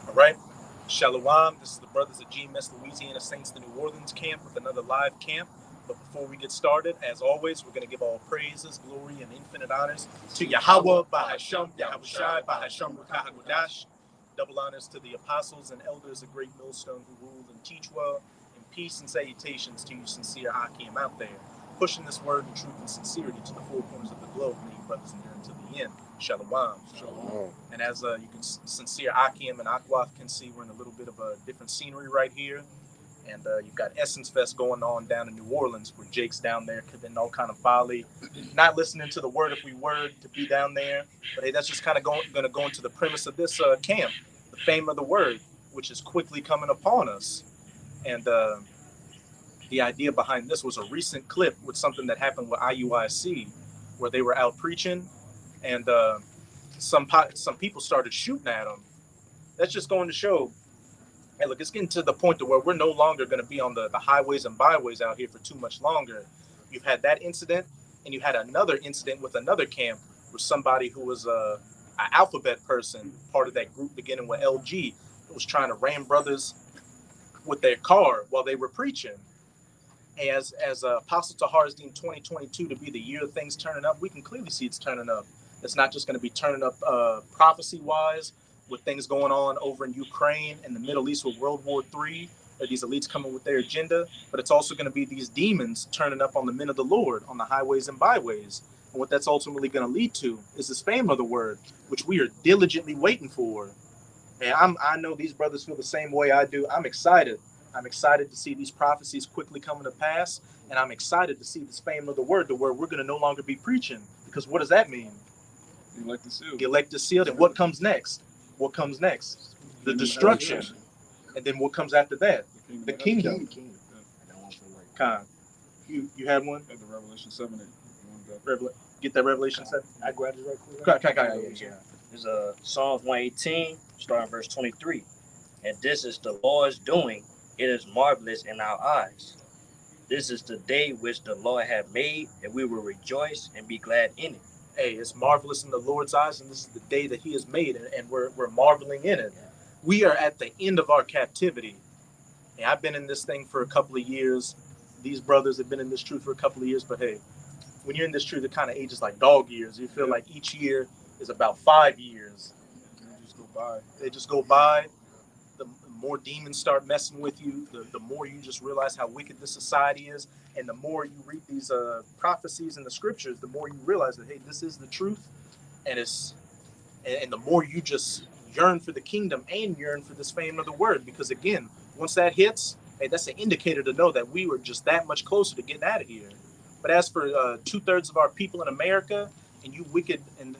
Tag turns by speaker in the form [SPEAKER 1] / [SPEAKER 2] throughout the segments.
[SPEAKER 1] All right. Shalom. This is the brothers at GmsLouisianaSaints, the New Orleans camp, with another live camp. But before we get started, as always, we're going to give all praises, glory, and infinite honors to Yahweh, Bahasham, Yahushai, Bahasham, Rukahagudash. Double honors to the apostles and elders of Great Millstone who rule and teach well. And peace and salutations to you sincere Hakim out there, pushing this word in truth and sincerity to the four corners of the globe, may you brothers endure to the end. Shalom.
[SPEAKER 2] Shalom.
[SPEAKER 1] And as you can, sincere Akim and Akwath can see, we're in a little bit of a different scenery right here. And you've got Essence Fest going on down in New Orleans, where Jake's down there committing all kind of folly, not listening to the word if we were to be down there. But hey, that's just kind of going to go into the premise of this camp, the fame of the word, which is quickly coming upon us. And the idea behind this was a recent clip with something that happened with IUIC, where they were out preaching, and some people started shooting at them. That's just going to show, hey, look, it's getting to the point to where we're no longer going to be on the highways and byways out here for too much longer. You've had that incident, and you had another incident with another camp with somebody who was an alphabet person, part of that group beginning with LG, was trying to ram brothers with their car while they were preaching. As Apostle Tahar's deemed 2022 to be the year of things turning up, we can clearly see it's turning up. It's not just going to be turning up prophecy-wise with things going on over in Ukraine and the Middle East with World War III, or these elites coming with their agenda, but it's also going to be these demons turning up on the men of the Lord on the highways and byways. And what that's ultimately going to lead to is this fame of the word, which we are diligently waiting for. And I know these brothers feel the same way I do. I'm excited. I'm excited to see these prophecies quickly coming to pass, and I'm excited to see this fame of the word, to where we're going to no longer be preaching. Because what does that mean?
[SPEAKER 2] Elect the sealed.
[SPEAKER 1] Elect the sealed, and what comes next? What comes next? The destruction. And then what comes after that? The kingdom. Khan, you had one?
[SPEAKER 2] At the Revelation 7.
[SPEAKER 1] Get that Revelation 7.
[SPEAKER 3] I grabbed it right quick.
[SPEAKER 1] Yeah.
[SPEAKER 3] There's Psalms 118, starting verse 23. And this is the Lord's doing. It is marvelous in our eyes. This is the day which the Lord hath made, and we will rejoice and be glad in it.
[SPEAKER 1] Hey, it's marvelous in the Lord's eyes, and this is the day that he has made, and we're marveling in it. We are at the end of our captivity. Hey, I've been in this thing for a couple of years. These brothers have been in this truth for a couple of years, but hey, when you're in this truth, it kind of ages like dog years. You feel like each year is about 5 years. They just go by. The more demons start messing with you, the more you just realize how wicked this society is. And the more you read these prophecies in the scriptures, the more you realize that, hey, this is the truth. And the more you just yearn for the kingdom and yearn for this fame of the word. Because again, once that hits, hey, that's an indicator to know that we were just that much closer to getting out of here. But as for 2/3 of our people in America, and you wicked, and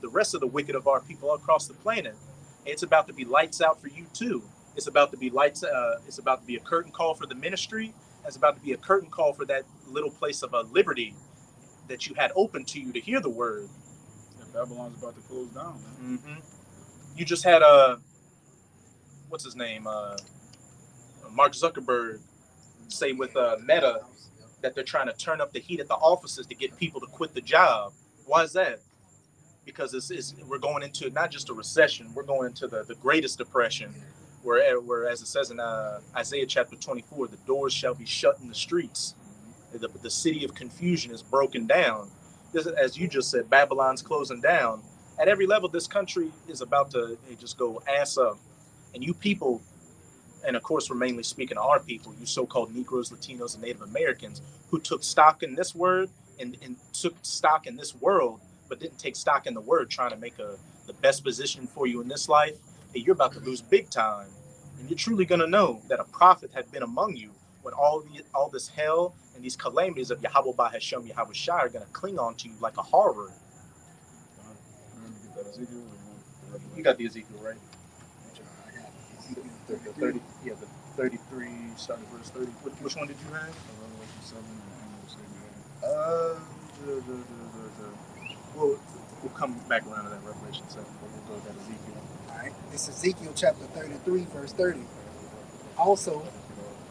[SPEAKER 1] the rest of the wicked of our people across the planet, it's about to be lights out for you too. It's about to be lights. It's about to be a curtain call for the ministry. It's about to be a curtain call for that little place of liberty that you had open to you to hear the word.
[SPEAKER 2] Yeah, Babylon's about to close down, man.
[SPEAKER 1] Mm-hmm. You just had what's his name? Mark Zuckerberg say with Meta that they're trying to turn up the heat at the offices to get people to quit the job. Why is that? Because we're going into not just a recession, we're going into the greatest depression, where as it says in Isaiah chapter 24, the doors shall be shut in the streets. The city of confusion is broken down. This, as you just said, Babylon's closing down. At every level, this country is about to just go ass up. And you people, and of course we're mainly speaking to our people, you so-called Negroes, Latinos, and Native Americans, who took stock in this word and took stock in this world, but didn't take stock in the word, trying to make the best position for you in this life, hey, you're about to lose big time. And you're truly going to know that a prophet had been among you when all this hell and these calamities of Yahweh Bahasham Yahushai are going to cling on to you like a horror. You got the Ezekiel, right? The 30, yeah, the 33, starting verse 30. Which one did you have? We'll come back around to that Revelation 7, but we'll go to that Ezekiel.
[SPEAKER 4] All right. It's Ezekiel chapter 33, verse 30. Also,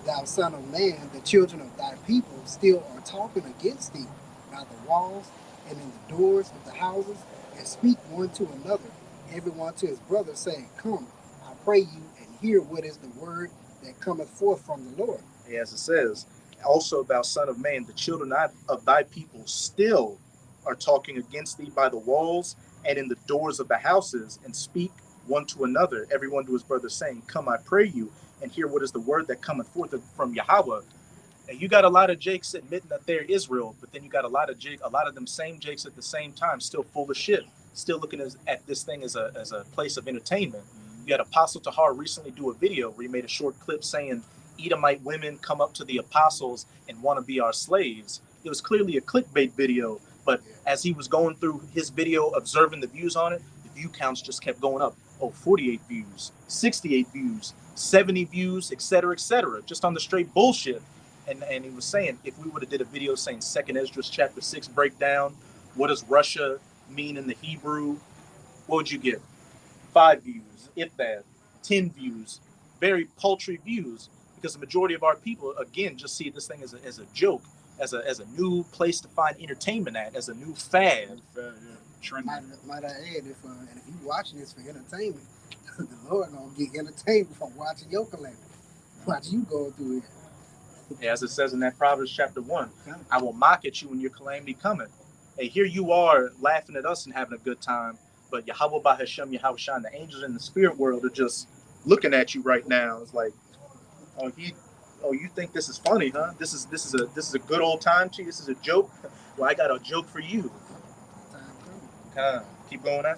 [SPEAKER 4] thou son of man, the children of thy people still are talking against thee by the walls and in the doors of the houses, and speak one to another, everyone to his brother, saying, Come, I pray you and hear what is the word that cometh forth from the Lord.
[SPEAKER 1] As it says, also thou son of man, the children of thy people still are talking against thee by the walls and in the doors of the houses, and speak one to another, everyone to his brother, saying, come, I pray you, and hear what is the word that cometh forth from Yahweh. And you got a lot of Jakes admitting that they're Israel, but then you got a lot of them same Jakes at the same time still full of shit, still looking at this thing as a place of entertainment. You had Apostle Tahar recently do a video where he made a short clip saying Edomite women come up to the apostles and want to be our slaves. It was clearly a clickbait video, but as he was going through his video, observing the views on it, the view counts just kept going up. 48 views, 68 views, 70 views, etc., just on the straight bullshit. And he was saying, if we would have did a video saying 2nd Esdras chapter 6 breakdown, what does Russia mean in the Hebrew, what would you get? 5 views, if that, 10 views, very paltry views, because the majority of our people, again, just see this thing as a joke, as a new place to find entertainment at, as a new fad.
[SPEAKER 4] Might I add, if you watching this for entertainment, the Lord gonna get entertainment from watching your calamity, watching you go through it.
[SPEAKER 1] As it says in that Proverbs chapter 1, I will mock at you when your calamity cometh. Hey, here you are laughing at us and having a good time, but Yahweh Bahashem Yahushua, the angels in the spirit world are just looking at you right now. It's like, you think this is funny, huh? This is a good old time to you. This is a joke. Well, I got a joke for you. Keep going on.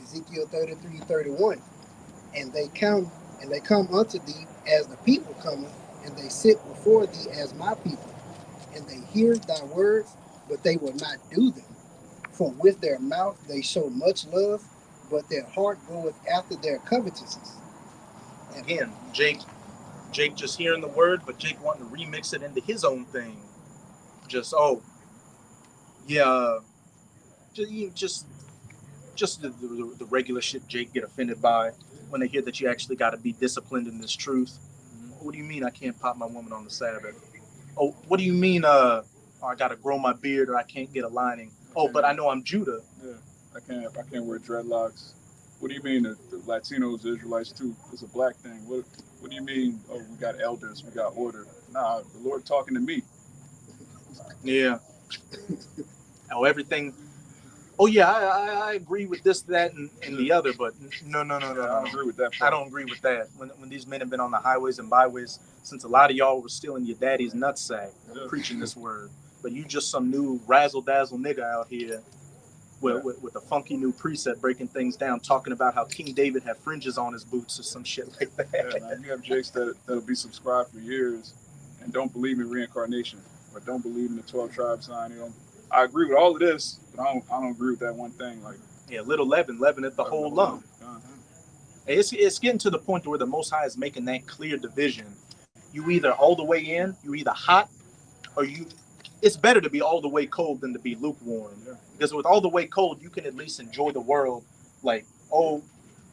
[SPEAKER 4] Ezekiel 33:31, and they come unto thee as the people cometh, and they sit before thee as my people, and they hear thy words, but they will not do them. For with their mouth they show much love, but their heart goeth after their covetousness.
[SPEAKER 1] Again, Jake just hearing the word, but Jake wanting to remix it into his own thing. Just the regular shit Jake get offended by when they hear that you actually got to be disciplined in this truth. What do you mean I can't pop my woman on the Sabbath? Oh, what do you mean I got to grow my beard or I can't get a lining? Oh, but I know I'm Judah.
[SPEAKER 2] Yeah, I can't wear dreadlocks. What do you mean the Latinos, the Israelites too? It's a black thing. What do you mean? Oh, we got elders, we got order. Nah, the Lord talking to me.
[SPEAKER 1] Yeah. Everything. Oh yeah, I agree with this, that, and the other, but no.
[SPEAKER 2] I don't agree with that part.
[SPEAKER 1] I don't agree with that. When these men have been on the highways and byways, since a lot of y'all were still in your daddy's nutsack preaching this word, but you just some new razzle-dazzle nigga out here with a funky new preset breaking things down, talking about how King David had fringes on his boots or some shit like that.
[SPEAKER 2] Yeah, man, you have Jakes that'll be subscribed for years and don't believe in reincarnation or don't believe in the 12 tribe sign. I agree with all of this, but I don't agree with that one thing. Like,
[SPEAKER 1] little leaveneth the whole lump. It's getting to the point where the Most High is making that clear division. You either all the way in, you either hot, or it's better to be all the way cold than to be lukewarm. Yeah. Because with all the way cold, you can at least enjoy the world. Like, oh,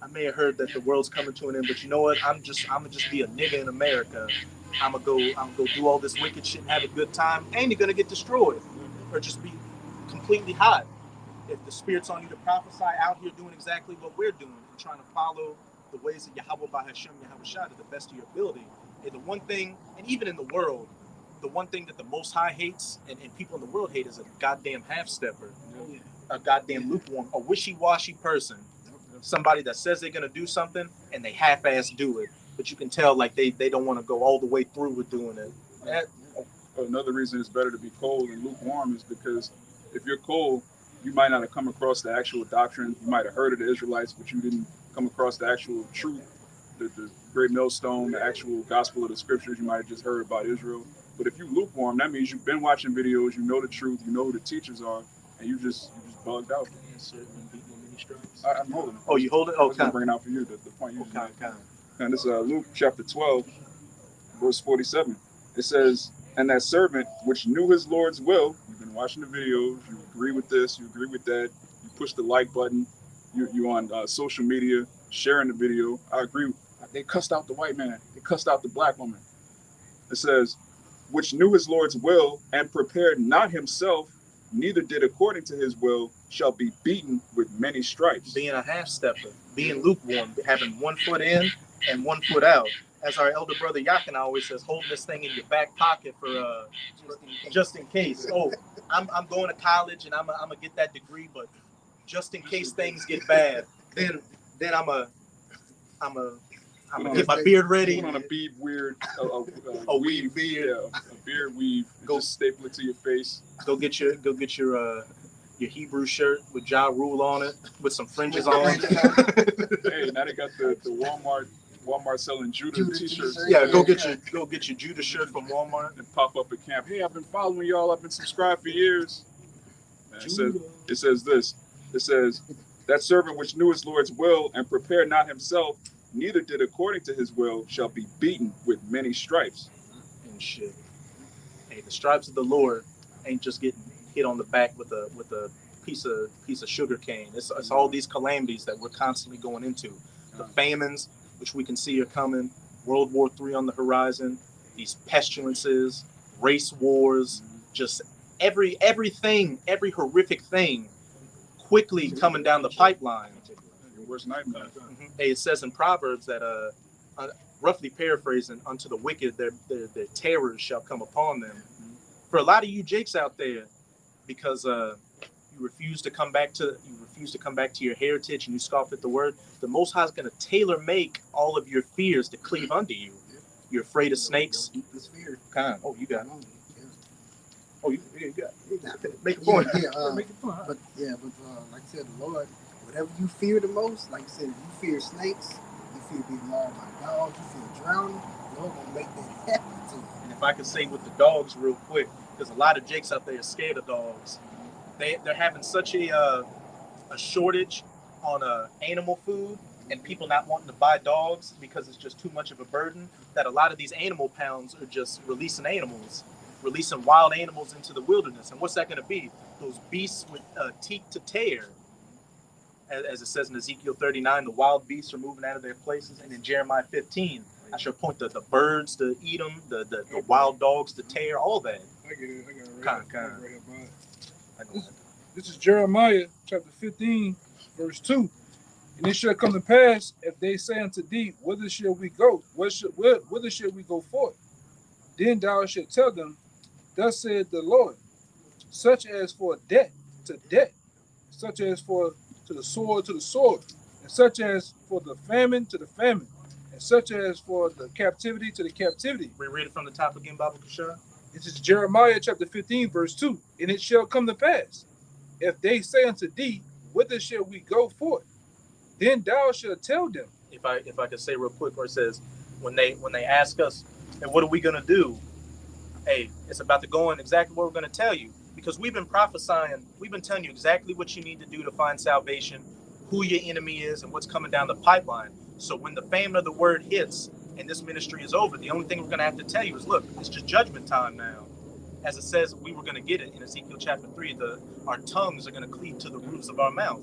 [SPEAKER 1] I may have heard that the world's coming to an end, but you know what? I'm gonna just be a nigga in America. I'm gonna go do all this wicked shit and have a good time, and you're gonna get destroyed. Or just be completely hot. If the Spirit's on you to prophesy out here doing exactly what we're doing and trying to follow the ways of Yahweh Bahashem Yahushua to the best of your ability. And the one thing, and even in the world, the one thing that the Most High hates and people in the world hate is a goddamn half-stepper, a goddamn lukewarm, a wishy-washy person. Somebody that says they're going to do something and they half-ass do it. But you can tell like they don't want to go all the way through with doing it.
[SPEAKER 2] Another reason it's better to be cold and lukewarm is because if you're cold, you might not have come across the actual doctrine. You might have heard of the Israelites, but you didn't come across the actual truth, the great millstone, the actual gospel of the scriptures. You might have just heard about Israel. But if you lukewarm, that means you've been watching videos, you know the truth, you know who the teachers are, and you just bugged out. I'm holding it.
[SPEAKER 1] Oh, you hold it?
[SPEAKER 2] Oh, I'm bringing out for you the point you just made. And this is Luke chapter 12, verse 47. It says, and that servant which knew his Lord's will, you've been watching the videos, you agree with this, you agree with that, you push the like button, you on social media, sharing the video. I agree. They cussed out the white man. They cussed out the black woman. It says, which knew his Lord's will and prepared not himself, neither did according to his will, shall be beaten with many stripes.
[SPEAKER 1] Being a half-stepper, being lukewarm, having 1 foot in and 1 foot out. As our elder brother Yakin always says, holding this thing in your back pocket for just in case. Oh, I'm going to college and I'm gonna get that degree, but just in case things get bad, then I'm gonna get my beard ready.
[SPEAKER 2] Put on a bead weird,
[SPEAKER 1] a weave beard,
[SPEAKER 2] yeah, a beard weave. Go staple it to your face.
[SPEAKER 1] Go get your Hebrew shirt with Ja Rule on it with some fringes on.
[SPEAKER 2] Hey, now they got the Walmart selling Judah t-shirts.
[SPEAKER 1] Yeah, go get your Judah shirt from Walmart
[SPEAKER 2] and pop up at camp. Hey, I've been following y'all. I've been subscribed for years. It says this. It says, that servant which knew his Lord's will and prepared not himself, neither did according to his will, shall be beaten with many stripes.
[SPEAKER 1] And shit. Hey, the stripes of the Lord ain't just getting hit on the back with a piece of sugar cane. It's all these calamities that we're constantly going into. The famines, which we can see are coming, World War III on the horizon, these pestilences, race wars, just every horrific thing quickly coming down the pipeline.
[SPEAKER 2] Your worst nightmare.
[SPEAKER 1] Hey, it says in Proverbs that roughly paraphrasing, unto the wicked their terrors shall come upon them. For a lot of you Jakes out there, because you refuse to come back to your heritage and you scoff at the word, the Most High is going to tailor make all of your fears to cleave unto you. You're afraid of snakes. Oh, you got it. Oh, you got it. Make a point.
[SPEAKER 4] Make a point. But like I said, the Lord, whatever you fear the most, like I said, if you fear snakes, you fear being mauled by dogs, you fear drowning, the Lord gonna make that happen to you.
[SPEAKER 1] And if I could say with the dogs real quick, because a lot of Jakes out there are scared of dogs. They're having such a shortage on animal food and people not wanting to buy dogs because it's just too much of a burden, that a lot of these animal pounds are just releasing wild animals into the wilderness. And what's that going to be? Those beasts with teeth to tear. As it says in Ezekiel 39, the wild beasts are moving out of their places. And in Jeremiah 15, I shall point the birds to eat them, the wild dogs to tear, all that.
[SPEAKER 5] I get it.
[SPEAKER 1] Kind.
[SPEAKER 5] This is Jeremiah chapter 15, verse 2. And it shall come to pass, if they say unto thee, whither shall we go? Whither shall we go forth? Then thou shalt tell them, thus saith the Lord, such as for debt to debt, such as for to the sword, and such as for the famine to the famine, and such as for the captivity to the captivity.
[SPEAKER 1] We read it from the top again, Baba Kushar.
[SPEAKER 5] This is Jeremiah chapter 15, verse 2. And it shall come to pass, if they say unto thee, whither shall we go forth? Then thou shalt tell them.
[SPEAKER 1] If I could say real quick, where it says, when they ask us, hey, what are we gonna do? Hey, it's about to go in exactly what we're gonna tell you. Because we've been prophesying, we've been telling you exactly what you need to do to find salvation, who your enemy is, and what's coming down the pipeline. So when the famine of the word hits and this ministry is over, the only thing we're going to have to tell you is, look, it's just judgment time now. As it says, we were going to get it in Ezekiel chapter 3, our tongues are going to cleave to the roofs of our mouth.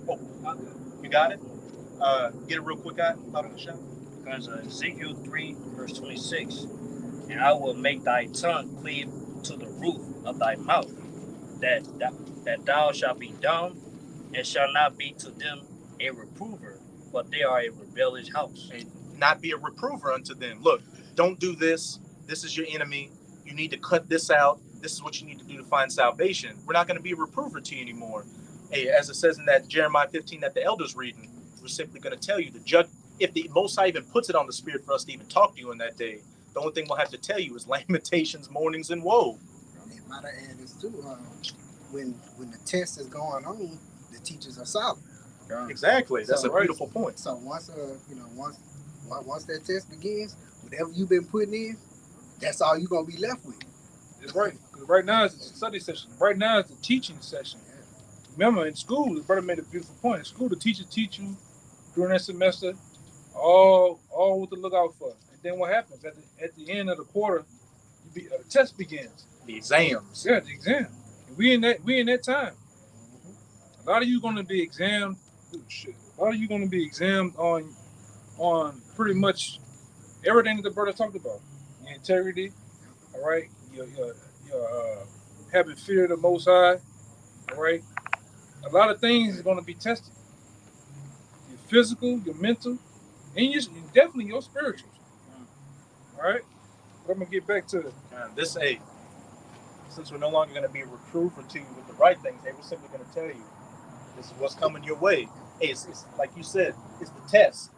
[SPEAKER 1] Oh, you got it? Get it real quick, Baba Kushar.
[SPEAKER 3] Because Ezekiel 3, verse 26, and I will make thy tongue cleave to the roof of thy mouth, that thou shalt be dumb, and shall not be to them a reprover, but they are a rebellious house.
[SPEAKER 1] And not be a reprover unto them. Look, don't do this. This is your enemy. You need to cut this out. This is what you need to do to find salvation. We're not going to be a reprover to you anymore. Hey, as it says in that Jeremiah 15 that the elders reading, we're simply going to tell you, the judge, if the Most High even puts it on the spirit for us to even talk to you in that day, the only thing we'll have to tell you is lamentations, mournings, and woe.
[SPEAKER 4] It might add this too. When the test is going on, the teachers are solid.
[SPEAKER 1] Exactly. That's
[SPEAKER 4] So,
[SPEAKER 1] a beautiful point.
[SPEAKER 4] So once that test begins, whatever you've been putting in, that's all you're gonna be left with.
[SPEAKER 5] It's right. Right now it's a study session. Right now it's a teaching session. Remember, in school, the brother made a beautiful point. In school, the teacher teach you during that semester all what to look out for. And then what happens at the end of the quarter, the test begins.
[SPEAKER 1] The exams.
[SPEAKER 5] Yeah, the exam. And we in that time. A lot of you gonna be examined. A lot of you gonna be examined on pretty much everything that the brother talked about. Your integrity, all right, your having fear of the Most High. All right, a lot of things are going to be tested. Your physical, your mental, and definitely your spirituals. All right, but I'm gonna get back to
[SPEAKER 1] since we're no longer going to be reproving to you with the right things, they were simply going to tell you this is what's coming your way. Hey, it's like you said, it's the test.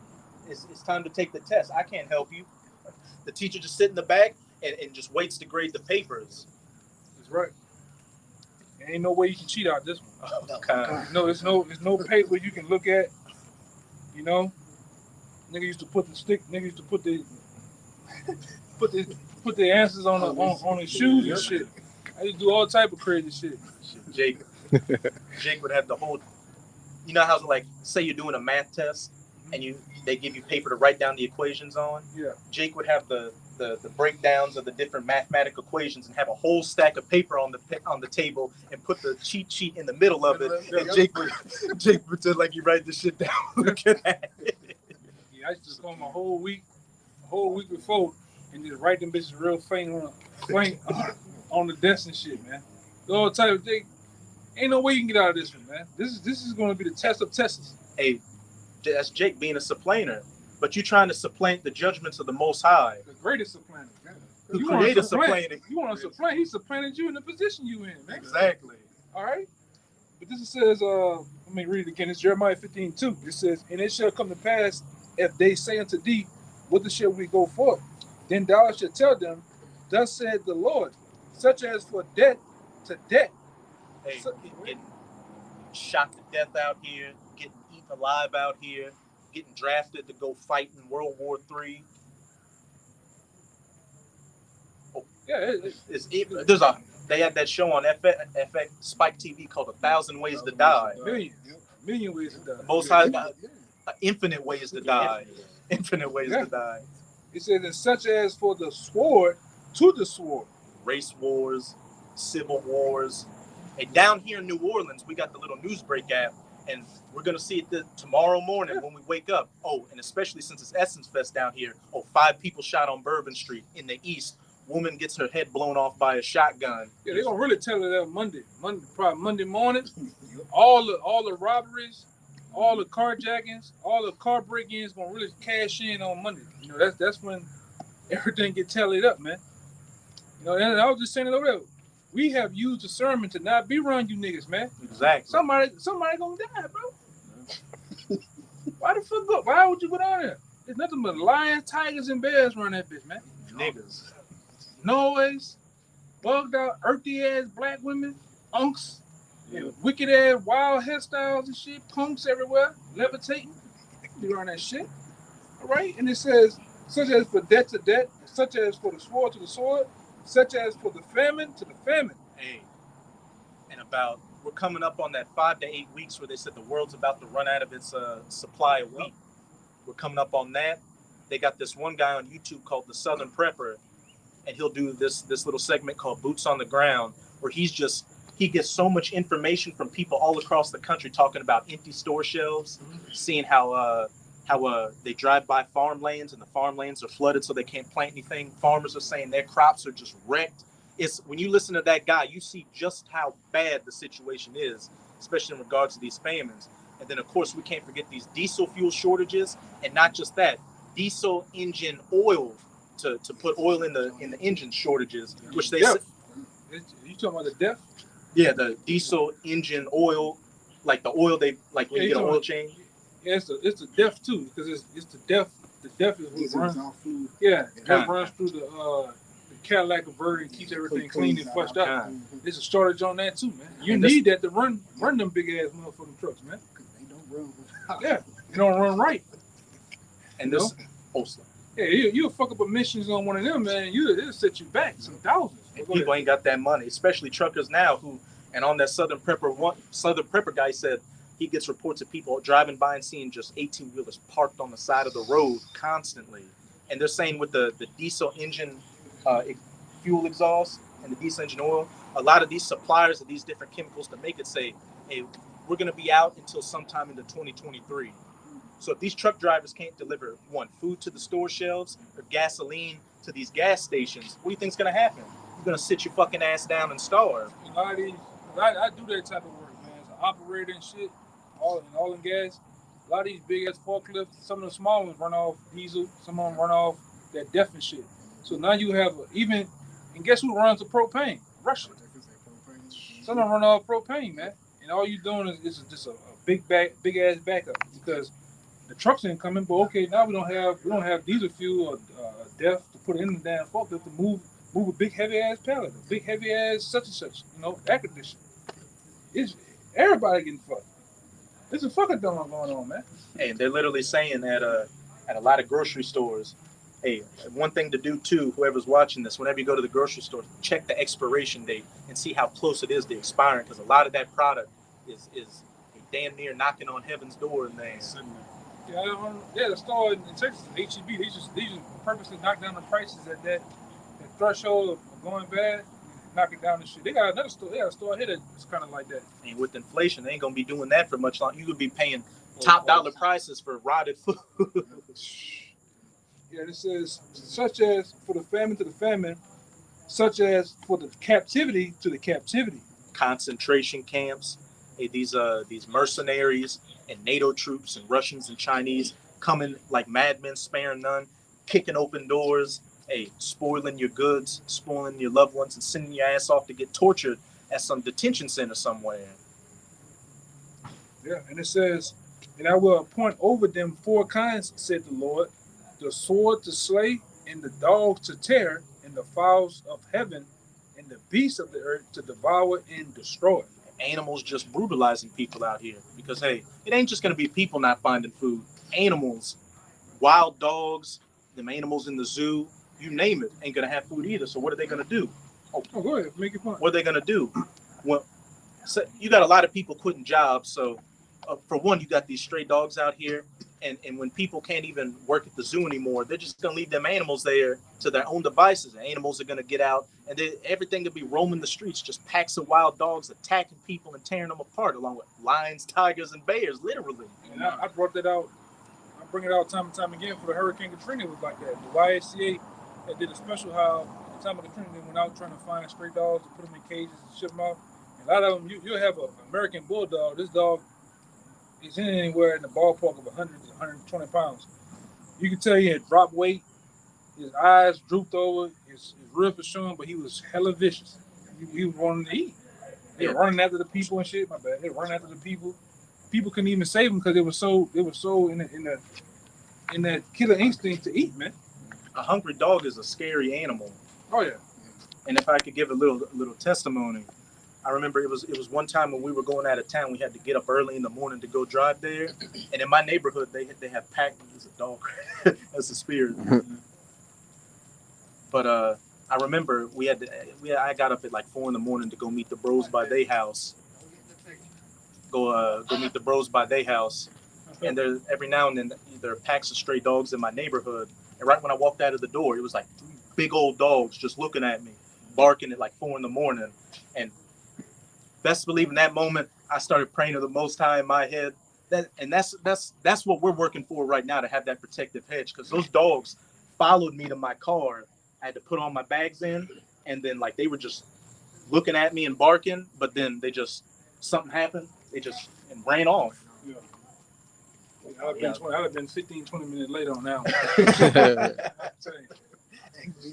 [SPEAKER 1] It's time to take the test. I can't help you. The teacher just sit in the back and just waits to grade the papers.
[SPEAKER 5] That's right. There ain't no way you can cheat out this one.
[SPEAKER 1] Okay.
[SPEAKER 5] No, there's no paper you can look at. You know, nigga used to put the stick. Nigga used to put the answers on his shoes and shit. I used to do all type of crazy shit.
[SPEAKER 1] Jake would have the whole. You know how like say you're doing a math test and they give you paper to write down the equations on.
[SPEAKER 5] Yeah.
[SPEAKER 1] Jake would have the breakdowns of the different mathematical equations and have a whole stack of paper on the table and put the cheat sheet in the middle of it. And Jake would pretend like you write this shit down. Look at that.
[SPEAKER 5] Yeah, I used to come a whole week before and just write them bitches real faint on the desk and shit, man. The whole type of thing. Ain't no way you can get out of this one, man. This is going to be the test of tests.
[SPEAKER 1] Hey, that's Jake being a supplanter, but you trying to supplant the judgments of the Most High,
[SPEAKER 5] the greatest supplanter.
[SPEAKER 1] Who created supplanting?
[SPEAKER 5] You want to supplant? He supplanted you in the position you in, man.
[SPEAKER 1] Exactly.
[SPEAKER 5] All right. But this says, let me read it again. It's Jeremiah 15:2. It says, "And it shall come to pass if they say unto thee, whither shall we go forth? Then thou shalt tell them, thus said the Lord, such as for death to death."
[SPEAKER 1] Hey, getting shot to death out here, getting eaten alive out here, getting drafted to go fight in World War III. Oh,
[SPEAKER 5] yeah,
[SPEAKER 1] they had that show on FX Spike TV called 1,000 Ways to Die.
[SPEAKER 5] Million ways to die.
[SPEAKER 1] Most High got infinite ways to die. Infinite ways to die.
[SPEAKER 5] It says, "and such as for the sword to the sword."
[SPEAKER 1] Race wars, civil wars. And down here in New Orleans, we got the little Newsbreak app, and we're going to see it tomorrow morning when we wake up. Oh, and especially since it's Essence Fest down here. Oh, 5 people shot on Bourbon Street in the east. Woman gets her head blown off by a shotgun.
[SPEAKER 5] Yeah, they're going to really tell it that probably Monday morning. All the robberies, all the carjackings, all the car break-ins going to really cash in on Monday. You know, that's when everything get tallied up, man. You know, and I was just saying it over there. We have used the sermon to not be around you niggas, man.
[SPEAKER 1] Exactly.
[SPEAKER 5] Somebody gonna die, bro. Why the fuck go? Why would you go down there? There's nothing but lions, tigers, and bears around that bitch, man.
[SPEAKER 1] Niggas.
[SPEAKER 5] Noise, bugged out, earthy ass black women, unks, wicked ass wild hairstyles and shit, punks everywhere, levitating. You around that shit. All right? And it says, such as for death to death, such as for the sword to the sword, such as for the famine to the famine.
[SPEAKER 1] Hey, and we're coming up on that 5 to 8 weeks where they said the world's about to run out of its supply of wheat. We're coming up on that. They got this one guy on YouTube called the Southern Prepper, and he'll do this little segment called Boots on the Ground, where he gets so much information from people all across the country talking about empty store shelves, seeing how they drive by farmlands and the farmlands are flooded so they can't plant anything. Farmers are saying their crops are just wrecked. It's when you listen to that guy, you see just how bad the situation is, especially in regards to these famines. And then, of course, we can't forget these diesel fuel shortages, and not just that, diesel engine oil to put oil in the engine shortages, which they said.
[SPEAKER 5] You talking about the death?
[SPEAKER 1] Yeah, the diesel engine oil, like the oil when you get an oil change.
[SPEAKER 5] Yeah, it's the death too, because it's the death. The death is what runs. Yeah, that runs through the Cadillac converter and keeps everything clean and flushed out. There's a shortage on that too, man. You need that to run them big ass motherfucking trucks, man.
[SPEAKER 4] They don't run.
[SPEAKER 5] Yeah, you don't run right.
[SPEAKER 1] And this,
[SPEAKER 5] yeah, you'll fuck up emissions on one of them, man. It'll set you back some thousands.
[SPEAKER 1] And people ain't got that money, especially truckers now. And on that Southern Prepper guy said he gets reports of people driving by and seeing just 18-wheelers parked on the side of the road constantly. And they're saying with the diesel engine fuel exhaust and the diesel engine oil, a lot of these suppliers of these different chemicals to make it say, hey, we're going to be out until sometime into 2023. So if these truck drivers can't deliver, food to the store shelves or gasoline to these gas stations, what do you think's going to happen? you're gonna sit your fucking ass down and starve.
[SPEAKER 5] A lot of these, I do that type of work, man. As an operator and shit, all in gas. A lot of these big ass forklifts, some of the small ones run off diesel, some of them run off that DEF and shit. So now you have and guess who runs the propane? Russia. Some of them run off propane, man. And all you're doing is just a big ass backup because the trucks ain't coming. But okay, now we don't have diesel fuel or DEF to put in the damn forklift to move a big heavy ass pallet, a big heavy ass such and such, air conditioning. It's everybody getting fucked. There's a fucking going on, man.
[SPEAKER 1] Hey, they're literally saying at a lot of grocery stores, hey, one thing to do too, whoever's watching this, whenever you go to the grocery store, check the expiration date and see how close it is to expiring, because a lot of that product is damn near knocking on heaven's door and they
[SPEAKER 5] Yeah, the store in Texas, HEB, they just purposely knock down the prices at that threshold of going bad, knock it down and shit. They got another store. They got a store here that's kind of like that.
[SPEAKER 1] And with inflation, they ain't gonna be doing that for much longer. You could be paying top dollar prices for rotted food.
[SPEAKER 5] Yeah, it says such as for the famine to the famine, such as for the captivity to the captivity.
[SPEAKER 1] Concentration camps. Hey, these mercenaries and NATO troops and Russians and Chinese coming like madmen, sparing none, kicking open doors. Hey, spoiling your goods, spoiling your loved ones, and sending your ass off to get tortured at some detention center somewhere.
[SPEAKER 5] Yeah, and it says, and I will appoint over them 4 kinds, said the Lord, the sword to slay, and the dog to tear, and the fowls of heaven, and the beasts of the earth to devour and destroy.
[SPEAKER 1] Animals just brutalizing people out here because, hey, it ain't just going to be people not finding food. Animals, wild dogs, them animals in the zoo, you name it, ain't going to have food either. So what are they going to do?
[SPEAKER 5] Oh, go ahead, make your point.
[SPEAKER 1] What are they going to do? Well, so you got a lot of people quitting jobs. So for one, you got these stray dogs out here. And when people can't even work at the zoo anymore, they're just going to leave them animals there to their own devices. The animals are going to get out, and everything will be roaming the streets, just packs of wild dogs attacking people and tearing them apart, along with lions, tigers, and bears, literally.
[SPEAKER 5] And I brought that out. I bring it out time and time again for the Hurricane Katrina. It was like that. The YSCA that did a special how at the time of Katrina they went out trying to find stray dogs to put them in cages and ship them out. And a lot of them, you'll have an American bulldog. This dog is in anywhere in the ballpark of 100 to 120 pounds. You can tell he had dropped weight. His eyes drooped over. His ribs were showing, but he was hella vicious. He was wanting to eat. They were running after the people and shit. My bad. They were running after the people. People couldn't even save them because they were so in that killer instinct to eat, man.
[SPEAKER 1] A hungry dog is a scary animal.
[SPEAKER 5] Oh yeah.
[SPEAKER 1] And if I could give a little testimony, I remember it was one time when we were going out of town. We had to get up early in the morning to go drive there. And in my neighborhood, they have packed. There's a dog. That's a spirit. But I remember I got up at like 4 a.m. to go meet the bros by their house. Go meet the bros by their house. And there every now and then there are packs of stray dogs in my neighborhood. And right when I walked out of the door, it was like 3 big old dogs just looking at me, barking at like 4 a.m. And best believe in that moment, I started praying to the Most High in my head. That's what we're working for right now, to have that protective hedge, because those dogs followed me to my car. I had to put all my bags in, and then like they were just looking at me and barking, but then something happened. They just ran off.
[SPEAKER 5] Yeah. I'd have been 15, 20 minutes late on that one.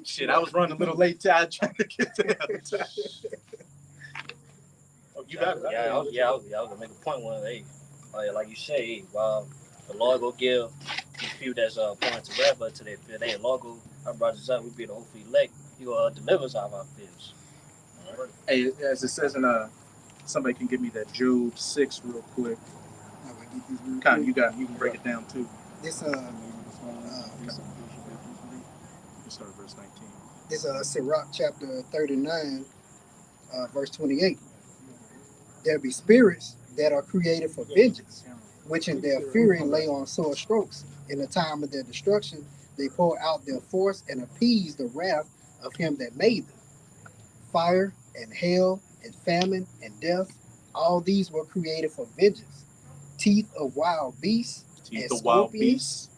[SPEAKER 1] Shit, I was running a little late trying to get there. Oh, you got it.
[SPEAKER 3] I was gonna make a point one day. Like you say, the Lord will give these few that's pointing to rap, but to their fear, they Lord go, our brothers up, we be the hopefully elect. He will deliver us out of our fears.
[SPEAKER 1] All right. Hey, as it says in somebody can give me that Job 6 real quick. You can break it down too.
[SPEAKER 4] This
[SPEAKER 1] You can start verse 19.
[SPEAKER 4] This Sirach chapter 39, verse 28. There be spirits that are created for vengeance, which in their fury lay on sore strokes. In the time of their destruction, they pour out their force and appease the wrath of him that made them. Fire and hail and famine and death, all these were created for vengeance. Teeth of wild beasts and scorpions,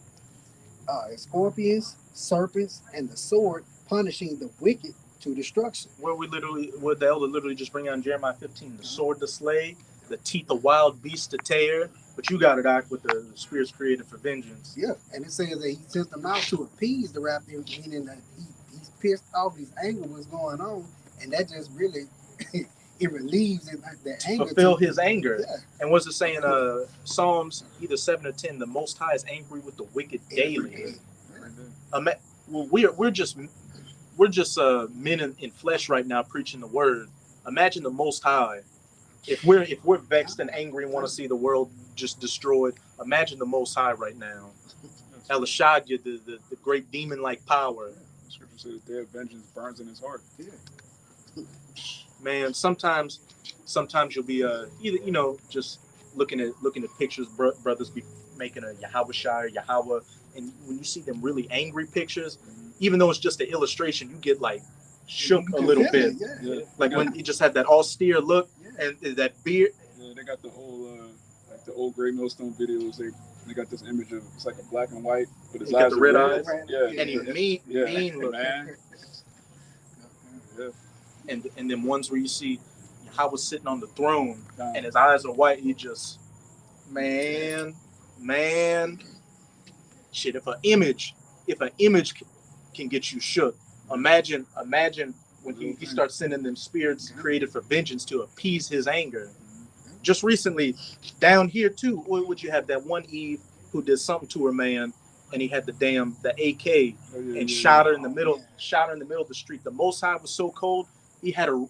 [SPEAKER 4] serpents, and the sword punishing the wicked to destruction.
[SPEAKER 1] Where the elder literally just bring out in Jeremiah 15, the sword to slay, the teeth of wild beasts to tear. But you got it out with the spirits created for vengeance.
[SPEAKER 4] Yeah, and it says that he sent them out to appease the wrath, meaning that he's pissed off, he's angry what's going on, and that just really it relieves the anger.
[SPEAKER 1] Fulfill his anger.
[SPEAKER 4] Yeah.
[SPEAKER 1] And what's it saying? Psalms either 7 or 10. The Most High is angry with the wicked daily. Well, we're just men in flesh right now preaching the word. Imagine the Most High. If we're vexed and angry and want to see the world just destroyed, imagine the Most High right now. El Shaddai, the great demon-like power.
[SPEAKER 2] The scripture says the day of vengeance burns in his heart.
[SPEAKER 4] Yeah.
[SPEAKER 1] Man, sometimes you'll be either just looking at pictures, brothers be making a Yahweh Shai or Yahweh, and when you see them really angry pictures, even though it's just an illustration, you get like shook a little bit.
[SPEAKER 2] Yeah.
[SPEAKER 1] Like when you just have that austere look and that beard.
[SPEAKER 2] Yeah, they got the old like the old Gray Millstone videos. They got this image of it's like a black and white, but his
[SPEAKER 1] He got
[SPEAKER 2] eyes
[SPEAKER 1] the
[SPEAKER 2] are
[SPEAKER 1] red
[SPEAKER 2] red.
[SPEAKER 1] eyes.
[SPEAKER 2] Yeah,
[SPEAKER 1] And he mean look.
[SPEAKER 2] man. Yeah.
[SPEAKER 1] And then ones where you see Yahweh sitting on the throne and his eyes are white, he just man. Shit, if an image can get you shook, imagine when he starts sending them spirits created for vengeance to appease his anger. Just recently, down here too, what would you have that one Eve who did something to her man, and he had the AK and shot her in the middle of the street. The Most High was so cold, he had her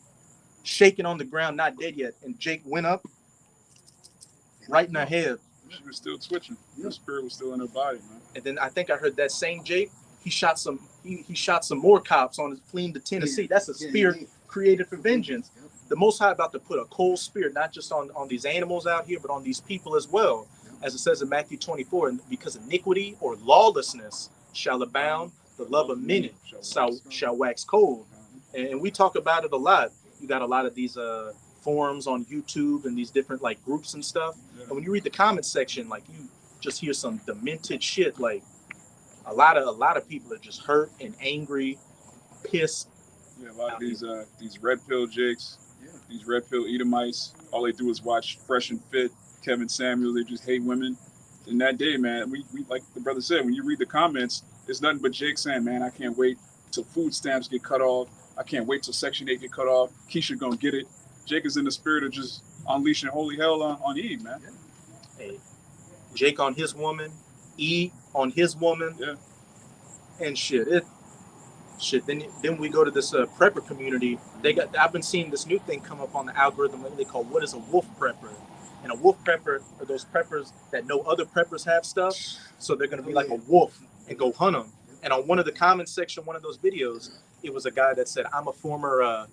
[SPEAKER 1] shaking on the ground, not dead yet, and Jake went up right in her head.
[SPEAKER 2] She was still twitching. The spirit was still in her body, man.
[SPEAKER 1] And then I think I heard that same Jake, he shot some more cops on his fleeing to Tennessee. That's a spirit created for vengeance. The Most High about to put a cold spirit not just on these animals out here, but on these people as well. As it says in Matthew 24, and because iniquity or lawlessness shall abound, the love of many shall wax cold. And we talk about it a lot. You got a lot of these forums on YouTube and these different like groups and stuff. And when you read the comment section, like you just hear some demented shit. Like a lot of people are just hurt and angry, pissed.
[SPEAKER 2] Yeah, a lot of these red pill jakes, these red pill Edomites, all they do is watch Fresh and Fit, Kevin Samuels. They just hate women. In that day, man, we like the brother said, when you read the comments, it's nothing but Jake saying, man, I can't wait till food stamps get cut off. I can't wait till Section 8 get cut off. Keisha gonna get it. Jake is in the spirit of just unleashing holy hell on Eve, man.
[SPEAKER 1] Hey, Jake on his woman, E on his woman, and shit. Then we go to this prepper community. I've been seeing this new thing come up on the algorithm lately called what is a wolf prepper. And a wolf prepper are those preppers that know other preppers have stuff, so they're gonna be like a wolf and go hunt them. And on one of the comments section, one of those videos, it was a guy that said, "I'm a former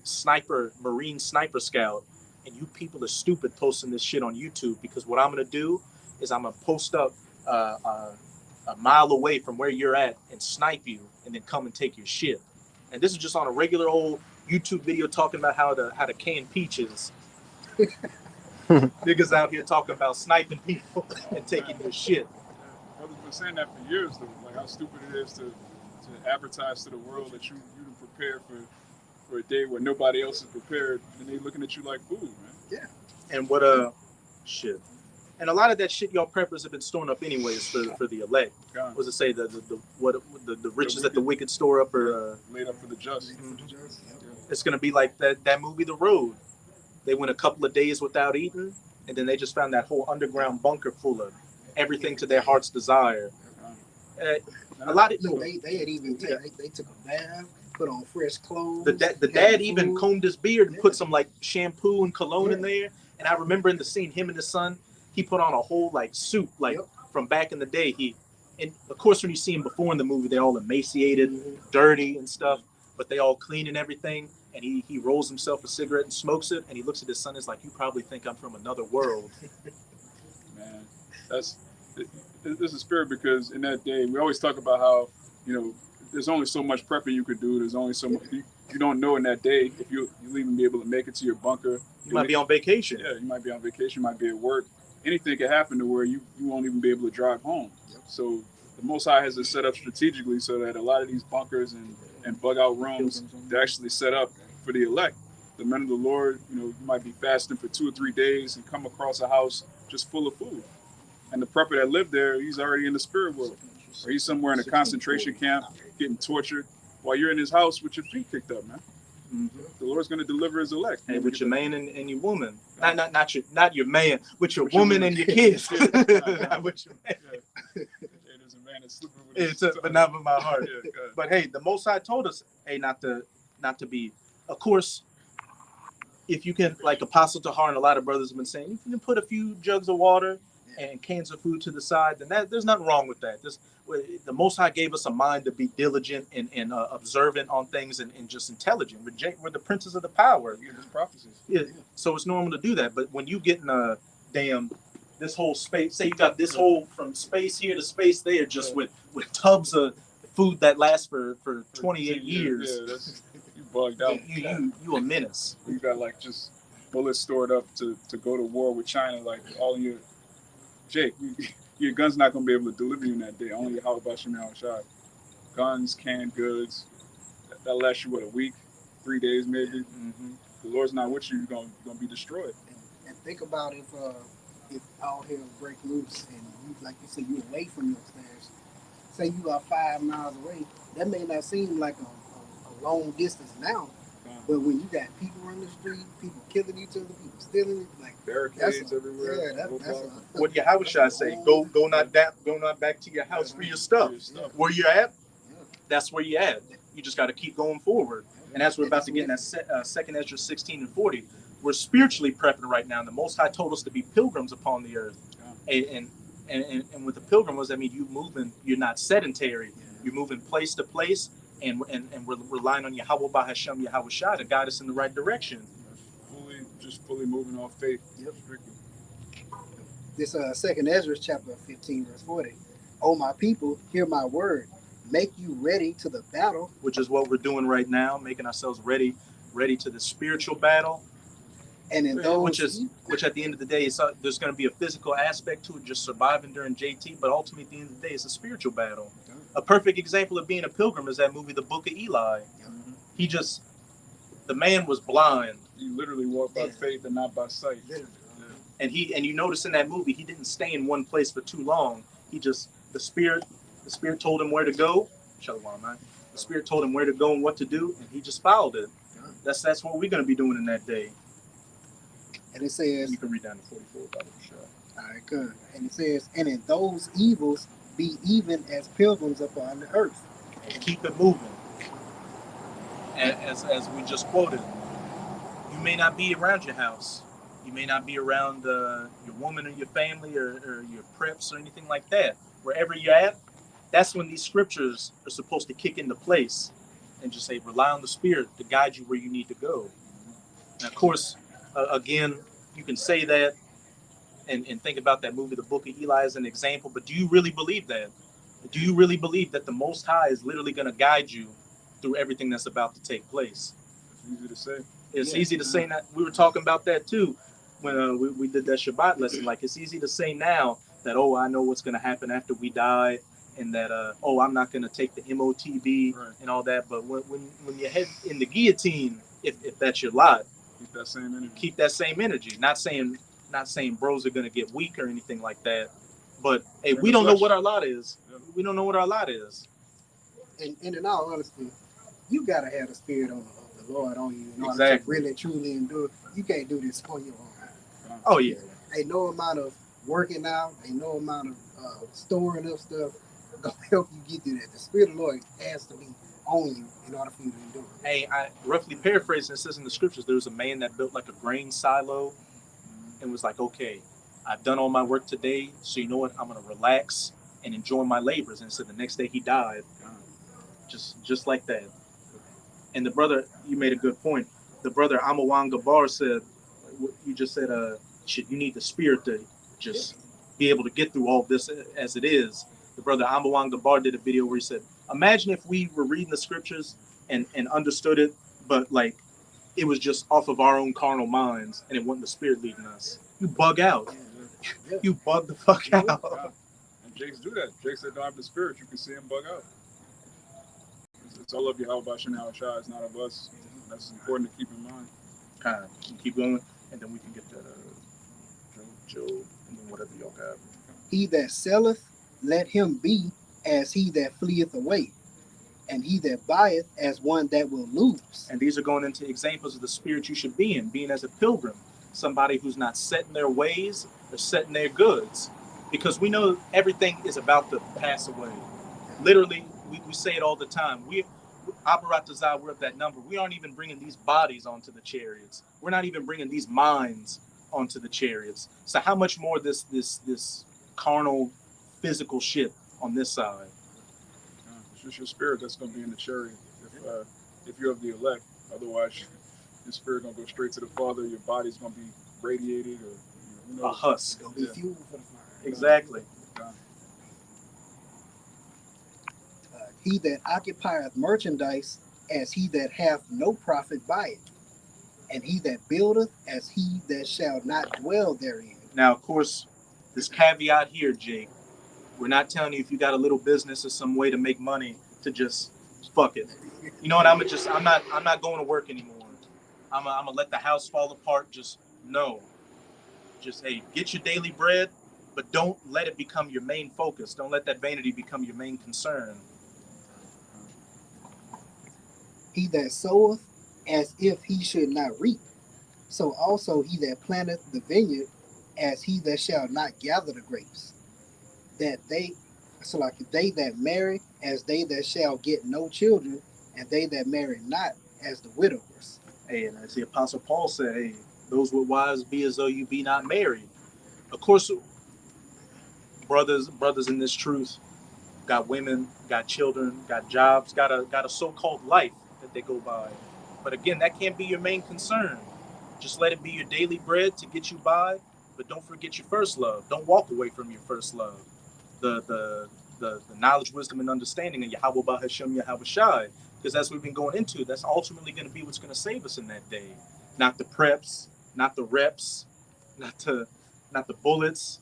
[SPEAKER 1] Marine sniper scout, and you people are stupid posting this shit on YouTube because what I'm gonna do is I'm gonna post up a mile away from where you're at and snipe you, and then come and take your shit." And this is just on a regular old YouTube video talking about how to can peaches. Niggas out here talking about sniping people and taking your shit.
[SPEAKER 2] Brothers been saying that for years, though. Like how stupid it is to advertise to the world that you prepare for a day where nobody else is prepared, and they looking at you like food, man.
[SPEAKER 4] Yeah.
[SPEAKER 1] And what shit. And a lot of that shit y'all preppers have been storing up anyways for the elect.
[SPEAKER 2] God.
[SPEAKER 1] What does it say? The riches that the wicked store up are
[SPEAKER 2] laid up for the just.
[SPEAKER 1] It's gonna be like that movie The Road. They went a couple of days without eating, and then they just found that whole underground bunker full of everything to their heart's desire. A lot of
[SPEAKER 4] they had even they took a bath, put on fresh clothes.
[SPEAKER 1] The dad even combed his beard and put some like shampoo and cologne in there. And I remember in the scene, him and his son, he put on a whole like suit like from back in the day. And of course when you see him before in the movie, they're all emaciated, dirty and stuff, but they all clean and everything. And he rolls himself a cigarette and smokes it, and he looks at his son and is like, "You probably think I'm from another world."
[SPEAKER 2] Man, this is spirit, because in that day we always talk about how, there's only so much prepping you could do. There's only so much you don't know in that day if you'll even be able to make it to your bunker.
[SPEAKER 1] You might be on vacation.
[SPEAKER 2] Yeah, you might be on vacation. You might be at work. Anything can happen to where you won't even be able to drive home. So the Most High has it set up strategically so that a lot of these bunkers and bug out rooms, they're actually set up for the elect. The men of the Lord, you might be fasting for 2 or 3 days and come across a house just full of food. And the prepper that lived there, he's already in the spirit world. Or he's somewhere in a concentration camp getting tortured while you're in his house with your feet kicked up, man.
[SPEAKER 1] Mm-hmm.
[SPEAKER 2] The Lord's going to deliver his elect.
[SPEAKER 1] Hey, with your man and your woman. Not your man, with your woman and your kids.
[SPEAKER 2] Yeah.
[SPEAKER 1] Not with your man.
[SPEAKER 2] Yeah, there's a man that's sleeping with his
[SPEAKER 1] But not with my heart.
[SPEAKER 2] Yeah, go ahead.
[SPEAKER 1] But hey, the Most High told us, hey, not to be. Of course, if you can, like Apostle Tahar and a lot of brothers have been saying, if you can put a few jugs of water and cans of food to the side, then there's nothing wrong with that. The Most High gave us a mind to be diligent and observant on things and just intelligent. We're the princes of the power.
[SPEAKER 2] Yeah, there's prophecies.
[SPEAKER 1] Yeah, so it's normal to do that. But when you get in this whole space, say you got this whole from space here to space there, just with tubs of food that lasts for 28 years.
[SPEAKER 2] Yeah, you bugged out.
[SPEAKER 1] You a menace.
[SPEAKER 2] You got like just bullets stored up to go to war with China, like all in your Jake. Your gun's not gonna be able to deliver you in that day. Only how about you now, shot guns, canned goods. That lasts you a week, 3 days maybe.
[SPEAKER 1] Mm-hmm.
[SPEAKER 2] The Lord's not with you. You're gonna be destroyed.
[SPEAKER 4] And think about if all hell break loose and you, like you said, you away from your stash. Say you are 5 miles away. That may not seem like a long distance now, but when you got people on the street, people killing each other, people stealing it, like
[SPEAKER 2] barricades everywhere.
[SPEAKER 4] Yeah,
[SPEAKER 1] What Yahushua say? Go not back to your house for your stuff. Where you're at, that's where you're at. You just got to keep going forward. And as we're about to get in that second Ezra 16 and 40, we're spiritually prepping right now. And the Most High told us to be pilgrims upon the earth. And with the pilgrim, what does that mean? You're not sedentary. You're moving place to place, and we're relying on Yahweh Bahashem, Yahweh Shah to guide us in the right direction.
[SPEAKER 2] Fully moving off faith.
[SPEAKER 4] Yep. This second Ezra chapter 15 verse 40. Oh my people, hear my word. Make you ready to the battle.
[SPEAKER 1] Which is what we're doing right now, making ourselves ready to the spiritual battle.
[SPEAKER 4] And in those,
[SPEAKER 1] which at the end of the day, there's going to be a physical aspect to it, just surviving during JT. But ultimately, at the end of the day, it's a spiritual battle. A perfect example of being a pilgrim is that movie, The Book of Eli. The man was blind.
[SPEAKER 2] He literally walked by faith and not by sight.
[SPEAKER 1] And you notice in that movie, he didn't stay in one place for too long. The spirit told him where to go. Shalom, man. The spirit told him where to go and what to do, and he just followed it. That's what we're going to be doing in that day.
[SPEAKER 4] And it says,
[SPEAKER 1] you can read down to 44 about it for sure.
[SPEAKER 4] All right, good. And it says, and in those evils be even as pilgrims upon the earth.
[SPEAKER 1] And keep it moving. As we just quoted, you may not be around your house. You may not be around your woman or your family or your preps or anything like that. Wherever you're at, that's when these scriptures are supposed to kick into place and just say, rely on the Spirit to guide you where you need to go. And of course, again, you can say that and think about that movie, The Book of Eli, as an example, but do you really believe that? Do you really believe that the Most High is literally going to guide you through everything that's about to take place?
[SPEAKER 2] It's easy to say.
[SPEAKER 1] It's easy to say that. We were talking about that too when we did that Shabbat lesson. Like, it's easy to say now that, I know what's going to happen after we die, and that, I'm not going to take the MOTB and all that. But when you head in the guillotine, if that's your lot, keep that same energy. Not saying bros are going to get weak or anything like that. But, hey, we don't know what our lot is. We don't know what our lot is.
[SPEAKER 4] And in all honesty, you got to have the Spirit of the Lord on you in order to really, truly endure. You can't do this on your own.
[SPEAKER 1] Oh, yeah.
[SPEAKER 4] Ain't no amount of working out, ain't no amount of storing up stuff going to help you get through that. The Spirit of the Lord has to be on you in order for you to endure.
[SPEAKER 1] Hey, I roughly paraphrasing, it says in the scriptures, there was a man that built like a grain silo and was like, okay, I've done all my work today, so you know what? I'm going to relax and enjoy my labors. And so the next day he died, just like that. And the brother, you made a good point. The brother Amawan Gabar said, you just said, you need the Spirit to just be able to get through all this as it is. The brother Amawan Gabar did a video where he said, imagine if we were reading the scriptures and understood it, but like it was just off of our own carnal minds and it wasn't the Spirit leading us. You bug out. You bug the fuck out.
[SPEAKER 2] And Jakes do that. Jakes that don't have the spirit, you can see him bug out. It's all of Yahweh Bashem Yahushua. It's not of us. That's important to keep in mind.
[SPEAKER 1] Kind of keep going, and then we can get to Job, and then whatever y'all got.
[SPEAKER 4] He that selleth, let him be as he that fleeth away, and he that buyeth as one that will lose.
[SPEAKER 1] And these are going into examples of the spirit you should be in, being as a pilgrim, somebody who's not set in their ways or set in their goods. Because we know everything is about to pass away. Literally, we say it all the time. Abaratazah, we're of that number. We aren't even bringing these bodies onto the chariots. We're not even bringing these minds onto the chariots. So how much more this carnal, physical shit on this side?
[SPEAKER 2] It's just your spirit that's going to be in the chariot if you're of the elect. Otherwise, your spirit going to go straight to the Father. Your body's going to be radiated or
[SPEAKER 1] a husk.
[SPEAKER 4] It'll be fuel for the fire.
[SPEAKER 1] Exactly.
[SPEAKER 4] He that occupieth merchandise as he that hath no profit by it, and he that buildeth as he that shall not dwell therein.
[SPEAKER 1] Now, of course, this caveat here, Jake, we're not telling you if you got a little business or some way to make money to just fuck it. You know what? I'm not going to work anymore. I'm gonna let the house fall apart. Just no. Just, hey, get your daily bread, but don't let it become your main focus. Don't let that vanity become your main concern.
[SPEAKER 4] He that soweth as if he should not reap, so also he that planteth the vineyard as he that shall not gather the grapes. They that marry as they that shall get no children, and they that marry not as the widowers.
[SPEAKER 1] Hey, and as the Apostle Paul said, hey, those with wives be as though you be not married. Of course, brothers in this truth got women, got children, got jobs, got a so-called life that they go by. But again, that can't be your main concern. Just let it be your daily bread to get you by, but don't forget your first love. Don't walk away from your first love. The knowledge, wisdom, and understanding of Yahweh Bahashem Yahweh Shai. Because that's what we've been going into. That's ultimately going to be what's going to save us in that day. Not the preps, not the reps, not the bullets,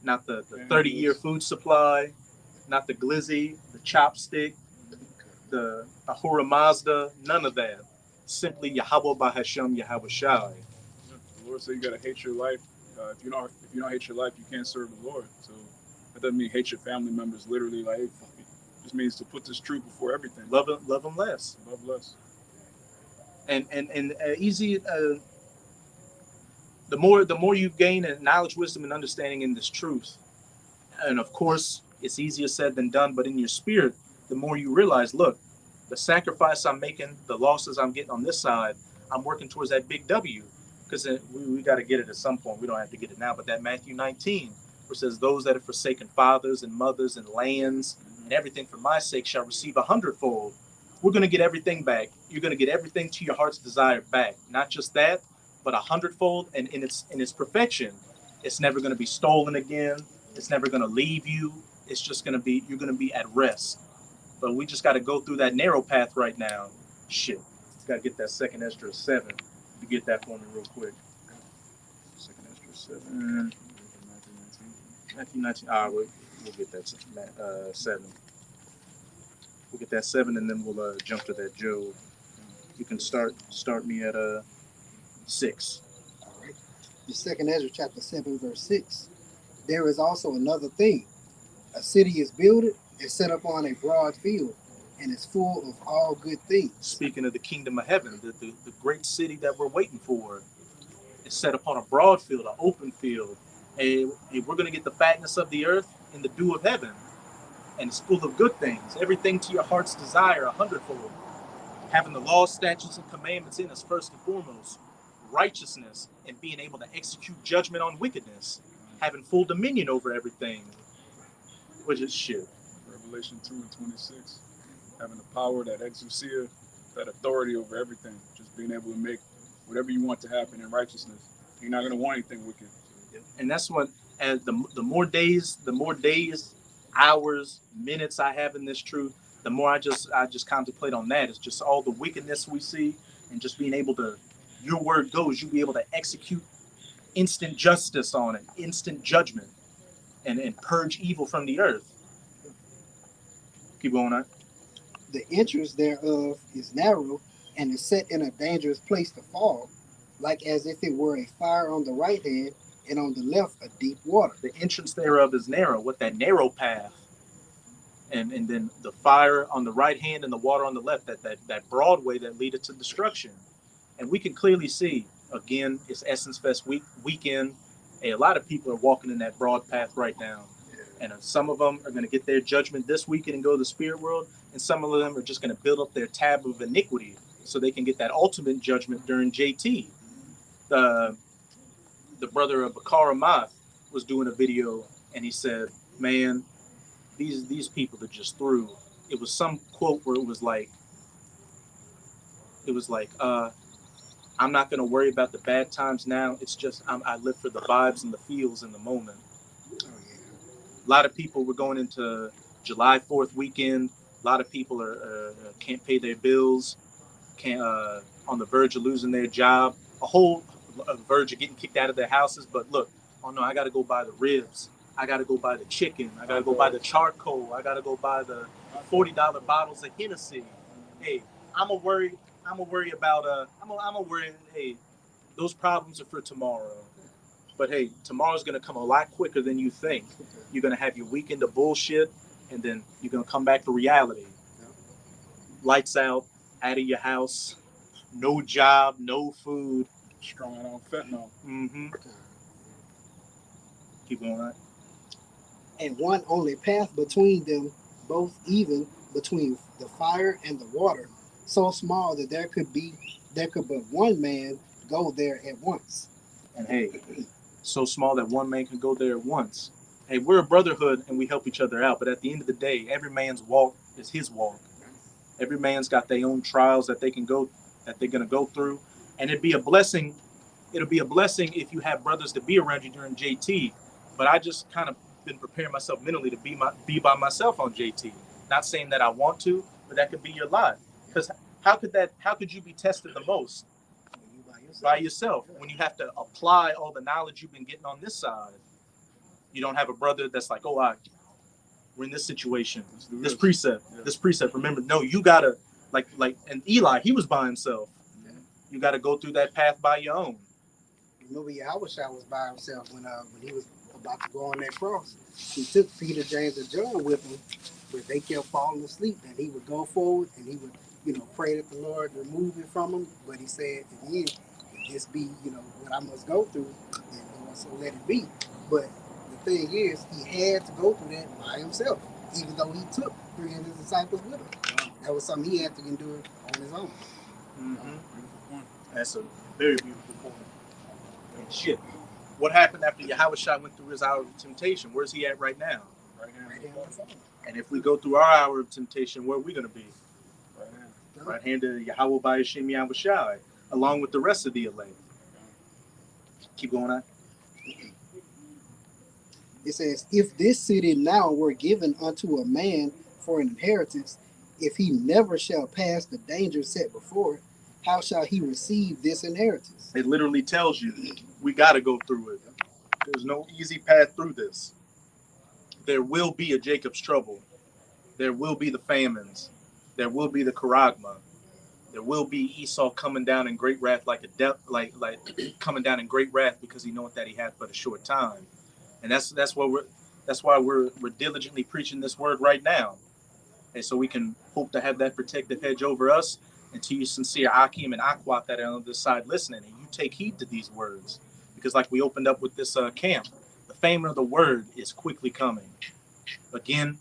[SPEAKER 1] not the 30-year food supply, not the glizzy, the chopstick, the Ahura Mazda, none of that. Simply Yahweh Bahashem Yahweh Shai.
[SPEAKER 2] The Lord said you gotta hate your life. If you don't hate your life, you can't serve the Lord. So that doesn't mean hate your family members. Literally, like, hey, fuck it. It just means to put this truth before everything.
[SPEAKER 1] Love them less.
[SPEAKER 2] Love less.
[SPEAKER 1] And easy. The more you gain in knowledge, wisdom, and understanding in this truth, and of course, it's easier said than done. But in your spirit, the more you realize, look, the sacrifice I'm making, the losses I'm getting on this side, I'm working towards that big W. Because we got to get it at some point. We don't have to get it now. But that Matthew 19, where it says, those that have forsaken fathers and mothers and lands and everything for my sake shall receive 100-fold. We're going to get everything back. You're going to get everything to your heart's desire back. Not just that, but 100-fold. And in its perfection, it's never going to be stolen again. It's never going to leave you. It's just going to be, you're going to be at rest. But we just got to go through that narrow path right now. Shit. Got to get that 2nd Esdras 7. You get that for me real quick. 2nd Esdras 7. Matthew 19. We'll get that 7. We'll get that 7, and then we'll jump to that Job. You can start me at 6.
[SPEAKER 4] All right. The 2nd Ezra chapter 7 verse 6. There is also another thing. A city is builded, is set upon a broad field, and is full of all good things.
[SPEAKER 1] Speaking of the kingdom of heaven, the great city that we're waiting for is set upon a broad field, an open field. And we're going to get the fatness of the earth in the dew of heaven. And it's full of good things. Everything to your heart's desire, 100-fold. Having the law, statutes, and commandments in us first and foremost. Righteousness and being able to execute judgment on wickedness. Having full dominion over everything. Which is shit.
[SPEAKER 2] Revelation 2 and 26. Having the power, that exousia, that authority over everything. Just being able to make whatever you want to happen in righteousness. You're not going to want anything wicked.
[SPEAKER 1] And that's what, as the more days, hours, minutes I have in this truth, the more I just contemplate on that. It's just all the wickedness we see, and just being able to, your word goes, you'll be able to execute instant justice on it, instant judgment. and purge evil from the earth. Keep going on.
[SPEAKER 4] The entrance thereof is narrow, and is set in a dangerous place to fall, like as if it were a fire on the right hand, and on the left a deep water.
[SPEAKER 1] The entrance thereof is narrow, with that narrow path. And then the fire on the right hand and the water on the left, that broad way that leadeth to destruction. And we can clearly see, again, it's Essence Fest weekend. A lot of people are walking in that broad path right now. And some of them are going to get their judgment this weekend and go to the spirit world. And some of them are just going to build up their tab of iniquity so they can get that ultimate judgment during JT. The brother of Bakar Amath was doing a video, and he said, man, these people are just through. It was some quote where it was like, I'm not going to worry about the bad times now. It's just I live for the vibes and the feels in the moment.
[SPEAKER 4] Oh, yeah.
[SPEAKER 1] A lot of people were going into July 4th weekend. A lot of people can't pay their bills, on the verge of losing their job, a whole verge of getting kicked out of their houses. But look, oh no, I got to go buy the ribs. I got to go buy the chicken. I got to go buy the charcoal. I got to go buy the $40 bottles of Hennessy. Hey, I'm gonna worry about I'm gonna worry. Hey, those problems are for tomorrow. But hey, tomorrow's gonna come a lot quicker than you think. You're gonna have your weekend of bullshit, and then you're gonna come back to reality. Lights out of your house, no job, no food.
[SPEAKER 2] Strong on fentanyl.
[SPEAKER 1] Mm-hmm. Keep going on.
[SPEAKER 4] And one only path between them, both even between the fire and the water, so small that there could but one man go there at once.
[SPEAKER 1] And hey, so small that one man can go there at once. Hey, we're a brotherhood and we help each other out. But at the end of the day, every man's walk is his walk. Every man's got their own trials that they're gonna go through, and it'd be a blessing. It'll be a blessing if you have brothers to be around you during JT. But I just kind of been preparing myself mentally to be by myself on JT. Not saying that I want to, but that could be your lot. Because how could you be tested the most? By yourself, when you have to apply all the knowledge you've been getting on this side. You don't have a brother that's like, oh, we're in this situation, this precept. Remember, no, you gotta like and Eli, he was by himself. You gotta go through that path by your own.
[SPEAKER 4] Remember, Yahweh was by himself when he was about to go on that cross. He took Peter, James, and John with him, but they kept falling asleep. And he would go forward and he would, pray that the Lord remove it from him. But he said, at the end, if this be, what I must go through, then Lord, so let it be. But the thing is, he had to go through that by himself, even though he took 3 of his disciples with him. That was something he had to endure on his own.
[SPEAKER 1] Mm-hmm. That's a very beautiful point. And shit, what happened after Yahweh went through his hour of temptation? Where's he at right now? Right here. And if we go through our hour of temptation, where are we going to be? Right hand of Yahweh by Hashem Yahweh, along with the rest of the elect. Keep going on.
[SPEAKER 4] It says, if this city now were given unto a man for an inheritance, if he never shall pass the danger set before it, how shall he receive this inheritance?
[SPEAKER 1] It literally tells you we got to go through it. There's no easy path through this. There will be a Jacob's trouble. There will be the famines. There will be the charagma. There will be Esau coming down in great wrath like coming down in great wrath because he knoweth that he hath but a short time. And that's why we're diligently preaching this word right now. And so we can hope to have that protective hedge over us and to you sincere Akim and Akwat that are on this side listening. And you take heed to these words. Because like we opened up with this camp, the fame of the word is quickly coming. Again,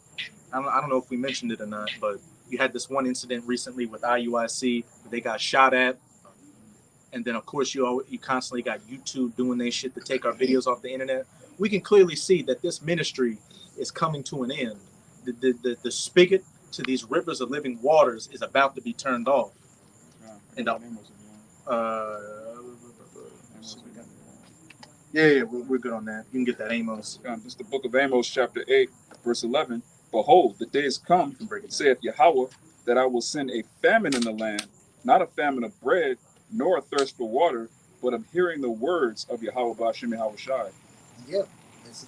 [SPEAKER 1] I don't know if we mentioned it or not, but you had this one incident recently with IUIC where they got shot at. And then, of course, you constantly got YouTube doing their shit to take our videos off the internet. We can clearly see that this ministry is coming to an end. The spigot to these rivers of living waters is about to be turned off. And we're good on that. You can get that Amos.
[SPEAKER 2] This is the book of Amos, chapter 8, verse 11. Behold, the days come, saith Yahweh, that I will send a famine in the land, not a famine of bread, nor a thirst for water, but of hearing the words of Yahweh Ba'ashem Yahweh Shai.
[SPEAKER 4] Yeah,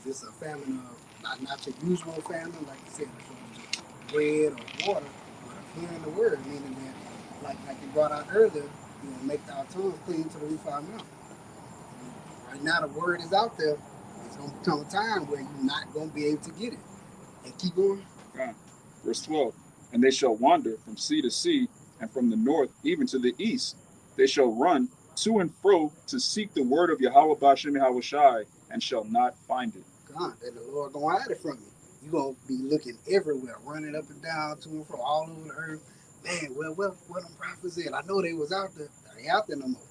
[SPEAKER 4] This a famine of not your usual famine, like you said, just bread or water, but of hearing the word, meaning that, like you brought out earlier, make our tongues clean to the roof of our mouth. Right now, the word is out there. It's gonna come a time where you're not gonna be able to get it. And keep going.
[SPEAKER 2] Verse 12. And they shall wander from sea to sea, and from the north even to the east. They shall run to and fro to seek the word of Yahweh Ba'Shem Yahweh Shai, and shall not find it.
[SPEAKER 4] God, and the Lord gonna hide it from you. You're gonna be looking everywhere, running up and down to and fro all over the earth. Man, well, what them prophets said? I know they was out there. They ain't out there no more.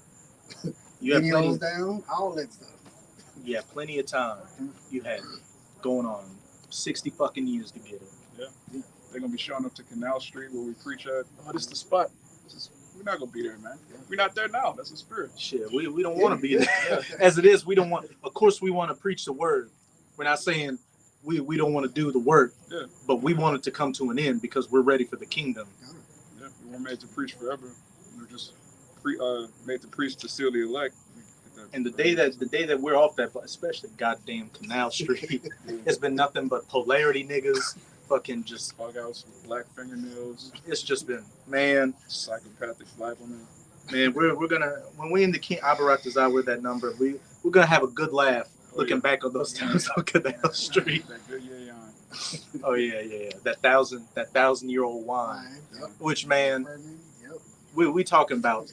[SPEAKER 1] You have plenty
[SPEAKER 4] down, all that stuff.
[SPEAKER 1] You have plenty of time. You had going on 60 fucking years to get it.
[SPEAKER 2] Yeah. They're gonna be showing up to Canal Street where we preach at. Oh, this is the spot. We're not gonna be there, man. We're not there now. That's the spirit.
[SPEAKER 1] Shit, we don't want to be there. As it is, we don't want. Of course, we want to preach the word. We're not saying we don't want to do the work, but we want it to come to an end because we're ready for the kingdom.
[SPEAKER 2] Yeah, we weren't made to preach forever. We're just made to preach to seal the elect.
[SPEAKER 1] And the day that we're off that, especially goddamn Canal Street, it's been nothing but polarity niggas, fucking just
[SPEAKER 2] bug outs with black fingernails.
[SPEAKER 1] It's just been, man,
[SPEAKER 2] psychopathic black women.
[SPEAKER 1] Man, we're gonna, when we in the King Abarak desire with that number, we're gonna have a good laugh looking back on those times on Canal Street. Oh yeah. That 1,000-year-old wine, which man, we talking about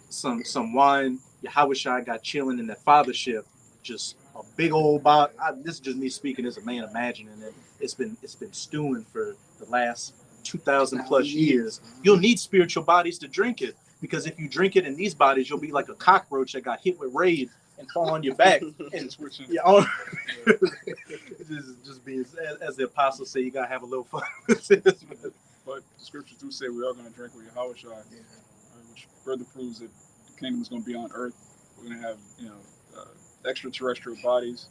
[SPEAKER 1] some wine. Yahweh Shai got chilling in that fathership, just a big old bottle. This is just me speaking as a man imagining it. It's been stewing for the last 2,000 plus years. You'll need spiritual bodies to drink it, because if you drink it in these bodies, you'll be like a cockroach that got hit with raid and fall on your back. And just be as the apostles say, you gotta have a little fun with this.
[SPEAKER 2] But the scriptures do say we are going to drink with Yahweh Shai, which further proves that the kingdom is going to be on earth. We're going to have extraterrestrial bodies,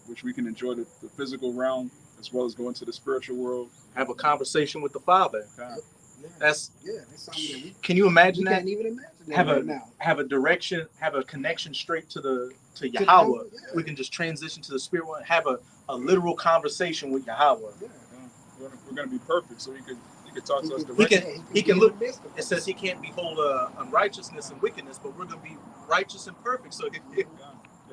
[SPEAKER 2] which we can enjoy the physical realm as well as go into the spiritual world.
[SPEAKER 1] Have a conversation with the Father.
[SPEAKER 2] Okay.
[SPEAKER 4] That's something that
[SPEAKER 1] can you imagine that?
[SPEAKER 4] Can't even imagine that
[SPEAKER 1] have a direction, have a connection straight to Yahweh. We can just transition to the spirit world, have a literal conversation with Yahweh.
[SPEAKER 2] We're going to be perfect, so he could talk to us directly.
[SPEAKER 1] He can look. It says he can't behold unrighteousness and wickedness, but we're going to be righteous and perfect. So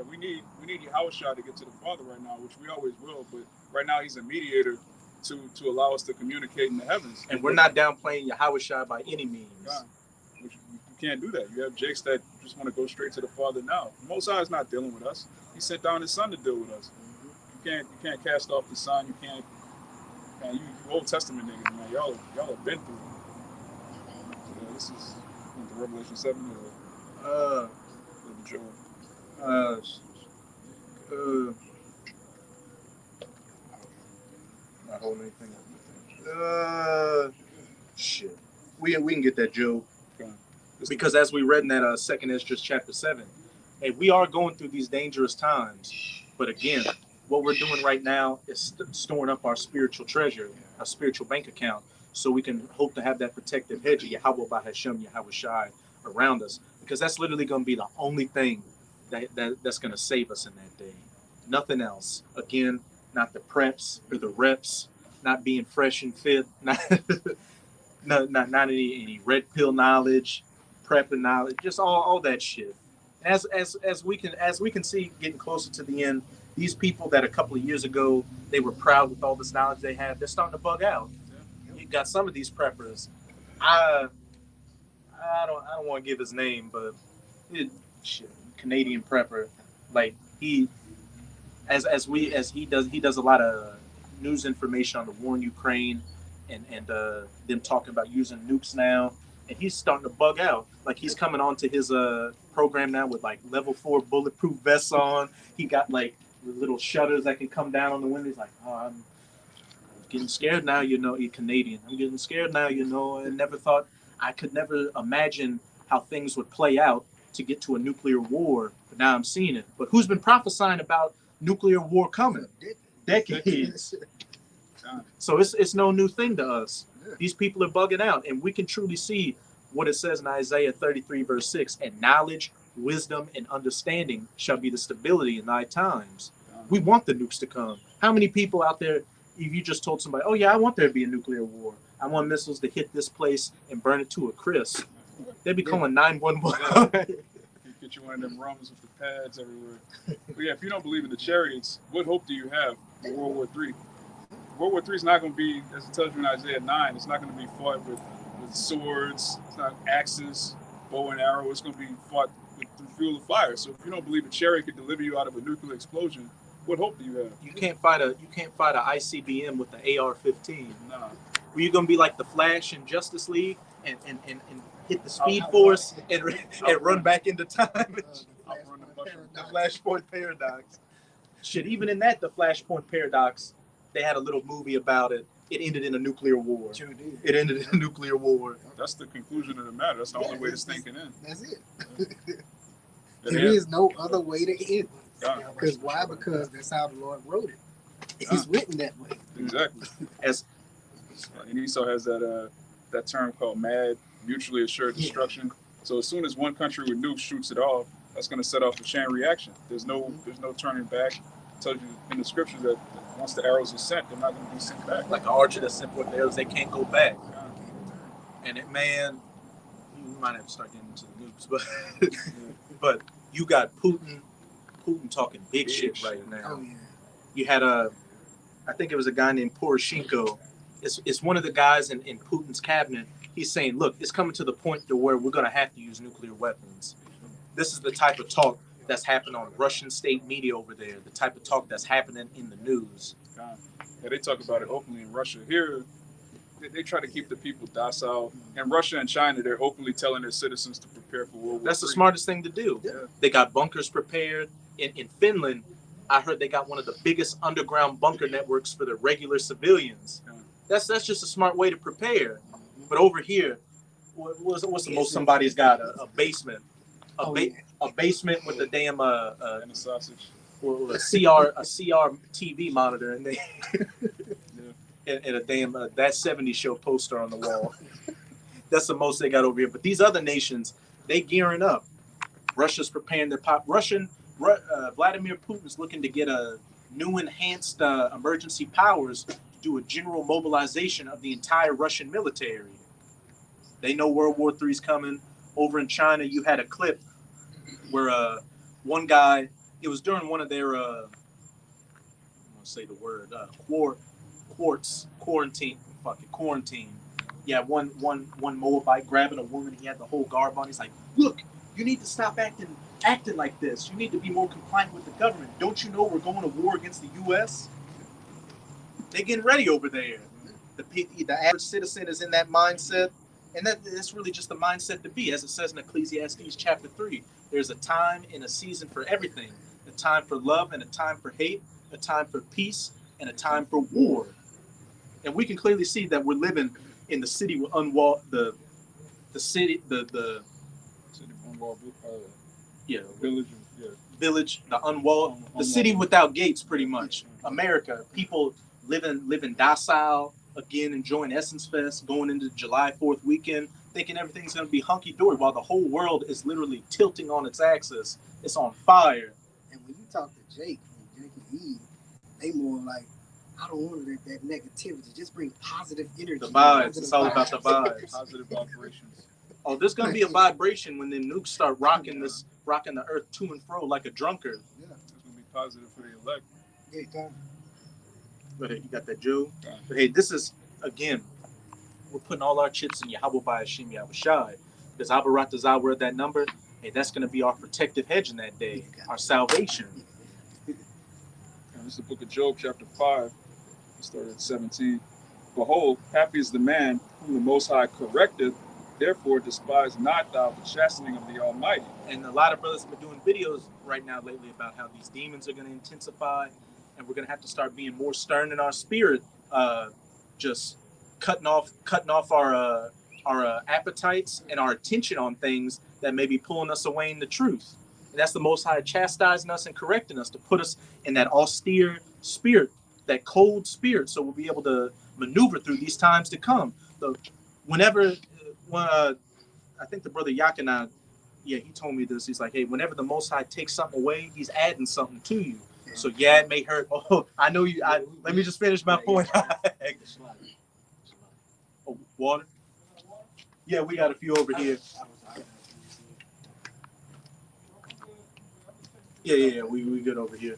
[SPEAKER 2] we need Yahweh Shai to get to the Father right now, which we always will. But right now he's a mediator to allow us to communicate in the heavens.
[SPEAKER 1] And we're not downplaying Yahweh Shai by any means.
[SPEAKER 2] You can't do that. You have jakes that just want to go straight to the Father now. The Most High is not dealing with us. He sent down His Son to deal with us. You can't cast off the Son. You can't. Man, you Old Testament niggas, man. Y'all have been through it. So, this is the Revelation 7 or Joel.
[SPEAKER 1] Not holding anything. Shit. We can get that, Joe. Okay. Because as we read in that second Ezra chapter 7, hey, we are going through these dangerous times. But again, what we're doing right now is storing up our spiritual treasure, our spiritual bank account, so we can hope to have that protective hedge of Yahweh Ba'Hashem, Yahweh Shai around us. Because that's literally going to be the only thing that's going to save us in that day. Nothing else. Again, not the preps or the reps, not being fresh and fit, not any red pill knowledge, prepping knowledge, just all that shit. As we can see, getting closer to the end, these people that a couple of years ago they were proud with all this knowledge they have, they're starting to bug out. You got some of these preppers. I don't want to give his name, but Canadian prepper, like he does a lot of news information on the war in Ukraine and them talking about using nukes now, and he's starting to bug out. Like he's coming onto his program now with like level 4 bulletproof vests on. He got like the little shutters that can come down on the window. He's like, oh, I'm getting scared now, you're Canadian. I'm getting scared now, I could never imagine how things would play out to get to a nuclear war, but now I'm seeing it. But who's been prophesying about nuclear war coming? Decades. So it's no new thing to us. These people are bugging out, and we can truly see what it says in Isaiah 33 verse 6, and knowledge, wisdom, and understanding shall be the stability in thy times. We want the nukes to come. How many people out there, if you just told somebody, oh yeah, I want there to be a nuclear war. I want missiles to hit this place and burn it to a crisp. They'd be calling 911.
[SPEAKER 2] Get you one of them rums with the pads everywhere. But yeah, if you don't believe in the chariots, what hope do you have for World War III? World War III is not going to be, as it tells you in Isaiah 9, it's not going to be fought with swords, it's not axes, bow and arrow. It's going to be fought with the fuel of fire. So if you don't believe a chariot could deliver you out of a nuclear explosion, what hope do you have?
[SPEAKER 1] You can't fight a ICBM with the AR-15.
[SPEAKER 2] Nah.
[SPEAKER 1] Were you gonna be like the Flash in Justice League and hit the Speed Force and run back into time? The Flashpoint Paradox. Shit, even in that, the Flashpoint Paradox, they had a little movie about it. It ended in a nuclear war.
[SPEAKER 4] Sure did.
[SPEAKER 1] It ended in a nuclear war.
[SPEAKER 2] That's the conclusion of the matter. That's the only way it's thinking in.
[SPEAKER 4] That's it. There is no other way to end it. Because why? Because that's how the Lord wrote it. It's written that way.
[SPEAKER 2] Exactly. And Esau has that term called MAD, mutually assured destruction. So as soon as one country with nukes shoots it off, that's going to set off a chain reaction. There's no turning back. It tells you in the scriptures that once the arrows are sent, they're not going to be sent back.
[SPEAKER 1] Like an archer that's sent forth the arrows, they can't go back. And it, man, you might have to start getting into the nukes, but you got Putin talking big shit right now.
[SPEAKER 4] Oh, yeah.
[SPEAKER 1] You had I think it was a guy named Poroshenko. It's one of the guys in Putin's cabinet. He's saying, look, it's coming to the point to where we're going to have to use nuclear weapons. This is the type of talk that's happening on Russian state media over there, the type of talk that's happening in the news.
[SPEAKER 2] Yeah, they talk about it openly in Russia. Here, they try to keep the people docile. In Russia and China, they're openly telling their citizens to prepare for World War III.
[SPEAKER 1] That's the smartest thing to do.
[SPEAKER 2] Yeah.
[SPEAKER 1] They got bunkers prepared. In Finland, I heard they got one of the biggest underground bunker networks for the regular civilians.
[SPEAKER 2] Yeah.
[SPEAKER 1] That's just a smart way to prepare. But over here, what's the most somebody's got? A basement. A basement with a damn
[SPEAKER 2] And a sausage.
[SPEAKER 1] or a CR TV monitor and they and a damn That 70s Show poster on the wall. That's the most they got over here. But these other nations, they gearing up. Russia's preparing their Vladimir Putin's looking to get a new enhanced emergency powers to do a general mobilization of the entire Russian military. They know World War III is coming. Over in China, you had a clip where one guy, it was during one of their, I'm going to say the word, quarantine. Yeah, one Moabite grabbing a woman. He had the whole garb on. He's like, look, you need to stop acting like this. You need to be more compliant with the government. Don't you know we're going to war against the U.S.? They're getting ready over there. The average citizen is in that mindset, and that's really just the mindset to be. As it says in Ecclesiastes chapter 3, there's a time and a season for everything. A time for love and a time for hate, a time for peace and a time for war. And we can clearly see that we're living in the city with unwalled, the village, the unwalled, the city without gates, pretty much. America, people living docile, again, enjoying Essence Fest, going into July 4th weekend, thinking everything's going to be hunky-dory, while the whole world is literally tilting on its axis. It's on fire.
[SPEAKER 4] And when you talk to Jake and Eve, they more like, I don't want to let that negativity. Just bring positive energy.
[SPEAKER 1] The vibes. It's all about the vibes.
[SPEAKER 2] Positive vibrations.
[SPEAKER 1] Oh, there's going to be a vibration when the nukes start rocking the earth to and fro like a drunkard.
[SPEAKER 2] Yeah, it's going to be positive for the elect.
[SPEAKER 4] Yeah,
[SPEAKER 1] But hey, you got that, Joe? But hey, this is, again, we're putting all our chips in Yahweh by Hashem Yahushai. Because Abarat Zawar, that number, hey, that's going to be our protective hedge in that day, our salvation.
[SPEAKER 2] And this is the book of Job, chapter 5. We started at 17. Behold, happy is the man whom the Most High correcteth, therefore despise not thou the chastening of the Almighty.
[SPEAKER 1] And a lot of brothers have been doing videos right now lately about how these demons are going to intensify, and we're going to have to start being more stern in our spirit, just cutting off our appetites and our attention on things that may be pulling us away in the truth. And that's the Most High chastising us and correcting us to put us in that austere spirit, that cold spirit, so we'll be able to maneuver through these times to come. So whenever, I think the brother Yakina, he told me this. He's like, hey, whenever the Most High takes something away, he's adding something to you. So yeah, it may hurt. Oh, I know you. Let me just finish my point. Oh, water. Yeah, we got a few over here. Yeah, we good over here.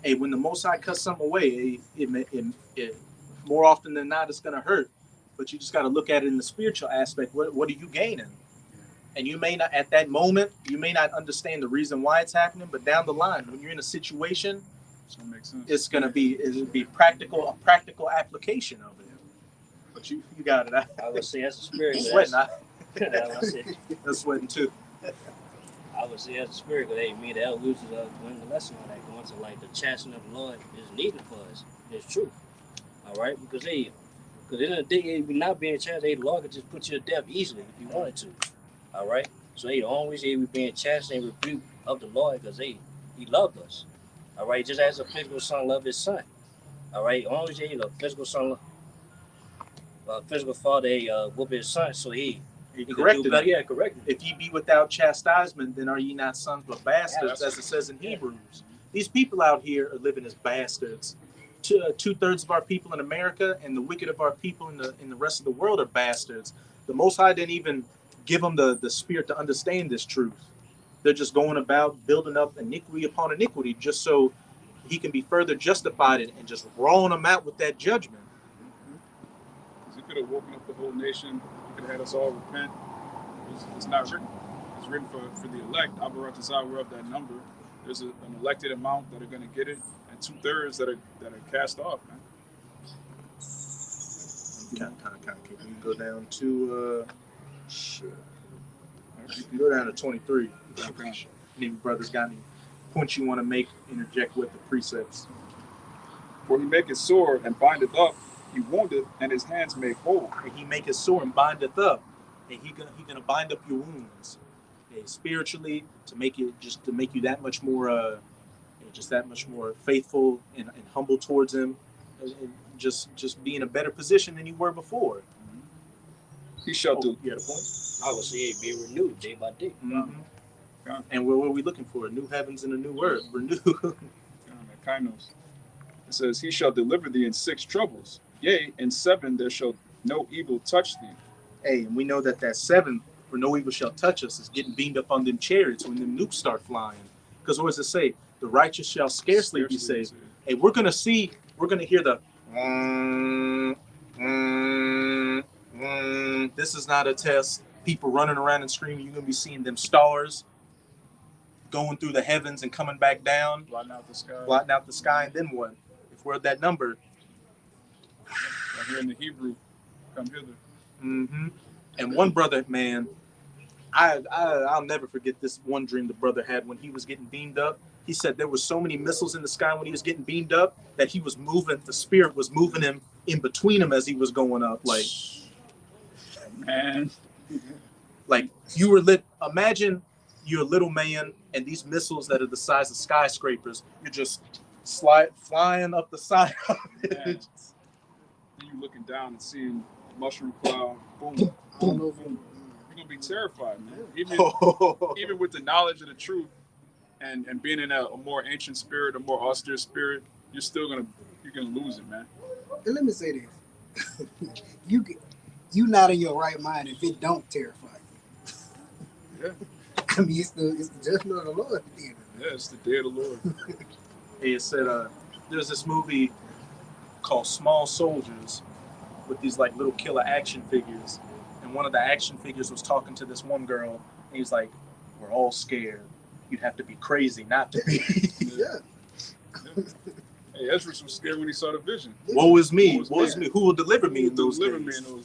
[SPEAKER 1] Hey, when the Most High cuts something away, it more often than not, it's gonna hurt. But you just got to look at it in the spiritual aspect. What are you gaining? And you may not, at that moment, you may not understand the reason why it's happening. But down the line, when you're in a situation, it's gonna be a practical application of it. But you got it.
[SPEAKER 3] I would say as a spirit.
[SPEAKER 1] I'm sweating.
[SPEAKER 3] I'm
[SPEAKER 1] sweating too.
[SPEAKER 3] I would say as a spirit, because hey, me, the elders learned the lesson on that, going to like the chastening of the Lord is needed for us. It's true. All right, because at the end of the day, if you're not being chastised, the Lord could just put you to death easily if you wanted to. All right, so the only reason we being chastened and rebuked of the Lord because He loved us. All right, just as a physical son loved his son. All right, only reason the physical son, physical father, whoop his son, so he
[SPEAKER 1] corrected
[SPEAKER 3] do better. Yeah, corrected.
[SPEAKER 1] If ye be without chastisement, then are ye not sons but bastards, as it says in Hebrews. These people out here are living as bastards. 2/3 of our people in America and the wicked of our people in the rest of the world are bastards. The Most High didn't even give them the spirit to understand this truth. They're just going about building up iniquity upon iniquity just so He can be further justified and just rolling them out with that judgment.
[SPEAKER 2] He could have woken up the whole nation. He could have had us all repent. It's not written. It's written for the elect. Abarat we're of that number. There's an elected amount that are going to get it, and 2/3 that are cast off, man.
[SPEAKER 1] Can you go down to sure. You can go down to 23. Okay. Any brothers got any points you want to make? Interject with the precepts.
[SPEAKER 2] For he maketh sore and bindeth up, he woundeth, and his hands make whole.
[SPEAKER 1] And he maketh sore and bindeth up, and he gonna bind up your wounds, spiritually, to make you that much more, just that much more faithful and humble towards him, and just be in a better position than you were before.
[SPEAKER 2] He shall do.
[SPEAKER 1] You had a point?
[SPEAKER 3] I would say it be renewed day by day.
[SPEAKER 1] Mm-hmm. And what are we looking for? New heavens and a new earth. Renew.
[SPEAKER 2] Kainos. It says, he shall deliver thee in 6 troubles. Yea, in 7 there shall no evil touch thee.
[SPEAKER 1] Hey, and we know that 7, where no evil shall touch us, is getting beamed up on them chariots when them nukes start flying. Because what does it say? The righteous shall scarcely be saved. Hey, we're going to hear the this is not a test. People running around and screaming. You're going to be seeing them stars going through the heavens and coming back down.
[SPEAKER 2] Blotting out the sky.
[SPEAKER 1] And then what? If we're at that number.
[SPEAKER 2] Right here in the Hebrew, come hither.
[SPEAKER 1] Mm-hmm. And one brother, man, I'll never forget this one dream the brother had when he was getting beamed up. He said there were so many missiles in the sky when he was getting beamed up that he was moving, the spirit was moving him in between him as he was going up. Like,
[SPEAKER 2] man,
[SPEAKER 1] like you were lit. Imagine you're a little man and these missiles that are the size of skyscrapers, you're just flying up the side of it.
[SPEAKER 2] Then you looking down and seeing mushroom cloud, boom, boom, boom. You're gonna be terrified, man. Even with the knowledge of the truth and being in a more ancient spirit, a more austere spirit, you're gonna lose it, man.
[SPEAKER 4] And let me say this: you not in your right mind if it don't terrify you.
[SPEAKER 2] Yeah.
[SPEAKER 4] I mean, it's the judgment of the Lord at the end of it.
[SPEAKER 2] Yeah, it's the day of the Lord.
[SPEAKER 1] Hey, it said there's this movie called Small Soldiers with these like little killer action figures, and one of the action figures was talking to this one girl, and he's like, "We're all scared. You'd have to be crazy not to be."
[SPEAKER 4] Yeah.
[SPEAKER 2] Hey, Ezra was scared when he saw the vision.
[SPEAKER 1] Woe is me. Woe is me. Who will deliver me in those days?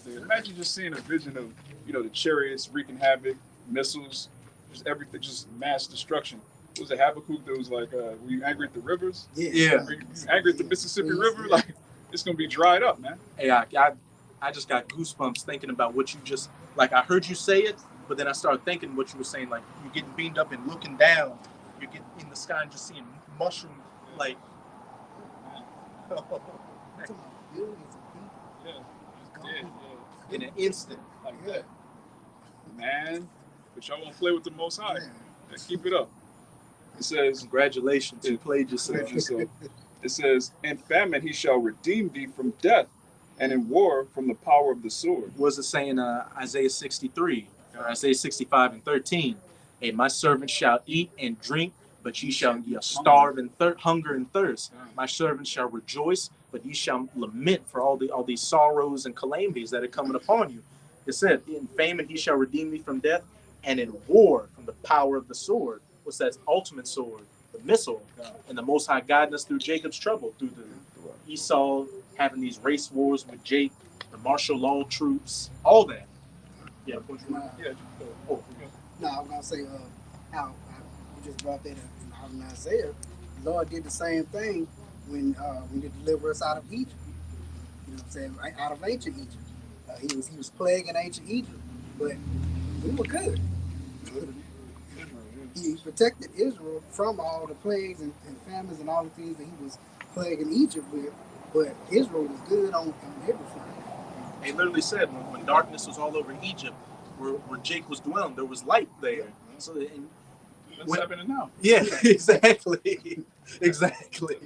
[SPEAKER 2] Imagine just seeing a vision of, the chariots wreaking havoc, missiles, just everything, just mass destruction. It was a Habakkuk that was like, were you angry at the rivers?
[SPEAKER 1] Yeah.
[SPEAKER 2] Were you angry at the Mississippi River? Like, it's going to be dried up, man.
[SPEAKER 1] Hey, I just got goosebumps thinking about what you just, like, I heard you say it, but then I started thinking what you were saying, like, you're getting beamed up and looking down. You're getting in the sky and just seeing mushroom, like, in an instant.
[SPEAKER 2] Like that. Man, but y'all won't play with the Most High. Keep it up. It says,
[SPEAKER 1] Congratulations, you played
[SPEAKER 2] "Save
[SPEAKER 1] yourself.
[SPEAKER 2] yourself." It says, "In famine he shall redeem thee from death, and in war from the power of the sword."
[SPEAKER 1] What was it saying? Isaiah 63, or Isaiah 65 and 13. Hey, my servant shall eat and drink, but ye shall starve and hunger and thirst. My servant shall rejoice, but ye shall lament for all these sorrows and calamities that are coming upon you. It said, in famine he shall redeem thee from death, and in war from the power of the sword. What's that ultimate sword? The missile. And the Most High guiding us through Jacob's trouble, through the Esau having these race wars with Jake, the martial law troops, all that. Yeah. Oh,
[SPEAKER 4] No, I was gonna say how you just brought that out in Isaiah. The Lord did the same thing when He delivered us out of Egypt. You know what I'm saying? Right out of ancient Egypt. He was plaguing ancient Egypt, but we were good. He protected Israel from all the plagues and famines and all the things that he was plaguing Egypt with, but Israel was good on everything.
[SPEAKER 1] They literally said when darkness was all over Egypt, where Jake was dwelling, there was light there. So
[SPEAKER 2] It's happening now.
[SPEAKER 1] Yeah, exactly. Exactly.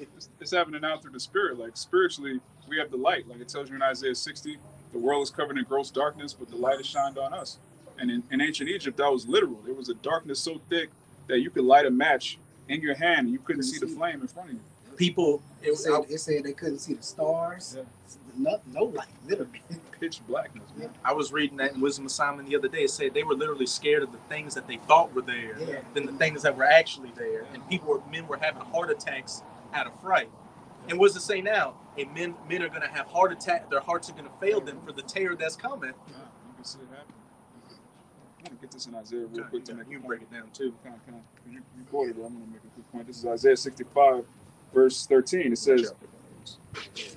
[SPEAKER 2] It's happening now through the Spirit. Like spiritually, we have the light. Like it tells you in Isaiah 60, the world is covered in gross darkness, but the light has shined on us. And in ancient Egypt, that was literal. There was a darkness so thick that you could light a match in your hand and you couldn't see the flame in front of you.
[SPEAKER 1] People,
[SPEAKER 4] it said they couldn't see the stars. Yeah. No light, literally.
[SPEAKER 2] Pitch blackness, man.
[SPEAKER 1] I was reading that in Wisdom of Solomon the other day. It said they were literally scared of the things that they thought were there than the things that were actually there. And men were having heart attacks out of fright. And what does it say now? Men are going to have heart attack. Their hearts are going to fail them for the terror that's coming.
[SPEAKER 2] Yeah, you can see it happening. I'm going to get this in Isaiah real quick to make
[SPEAKER 1] you break it down too.
[SPEAKER 2] You quoted it. I'm going to make a quick point. This is Isaiah 65, verse 13. It says,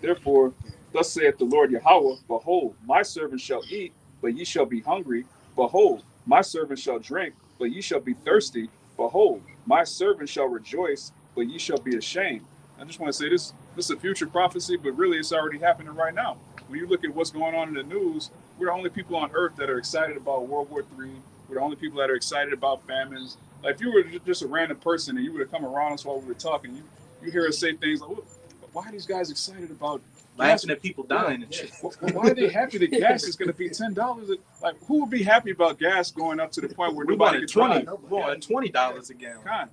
[SPEAKER 2] "Therefore, thus saith the Lord Yahweh, behold, my servant shall eat, but ye shall be hungry. Behold, my servant shall drink, but ye shall be thirsty. Behold, my servant shall rejoice, but ye shall be ashamed." I just want to say this is a future prophecy, but really it's already happening right now. When you look at what's going on in the news, we're the only people on earth that are excited about World War III. We're the only people that are excited about famines. Like if you were just a random person and you would have come around us while we were talking, you hear us say things like, why are these guys excited about
[SPEAKER 1] laughing at people dying and shit?
[SPEAKER 2] Why are they happy that gas is going to be $10? Like, who would be happy about gas going up to the point where nobody can drive?
[SPEAKER 1] We want $20 a gallon.
[SPEAKER 2] God.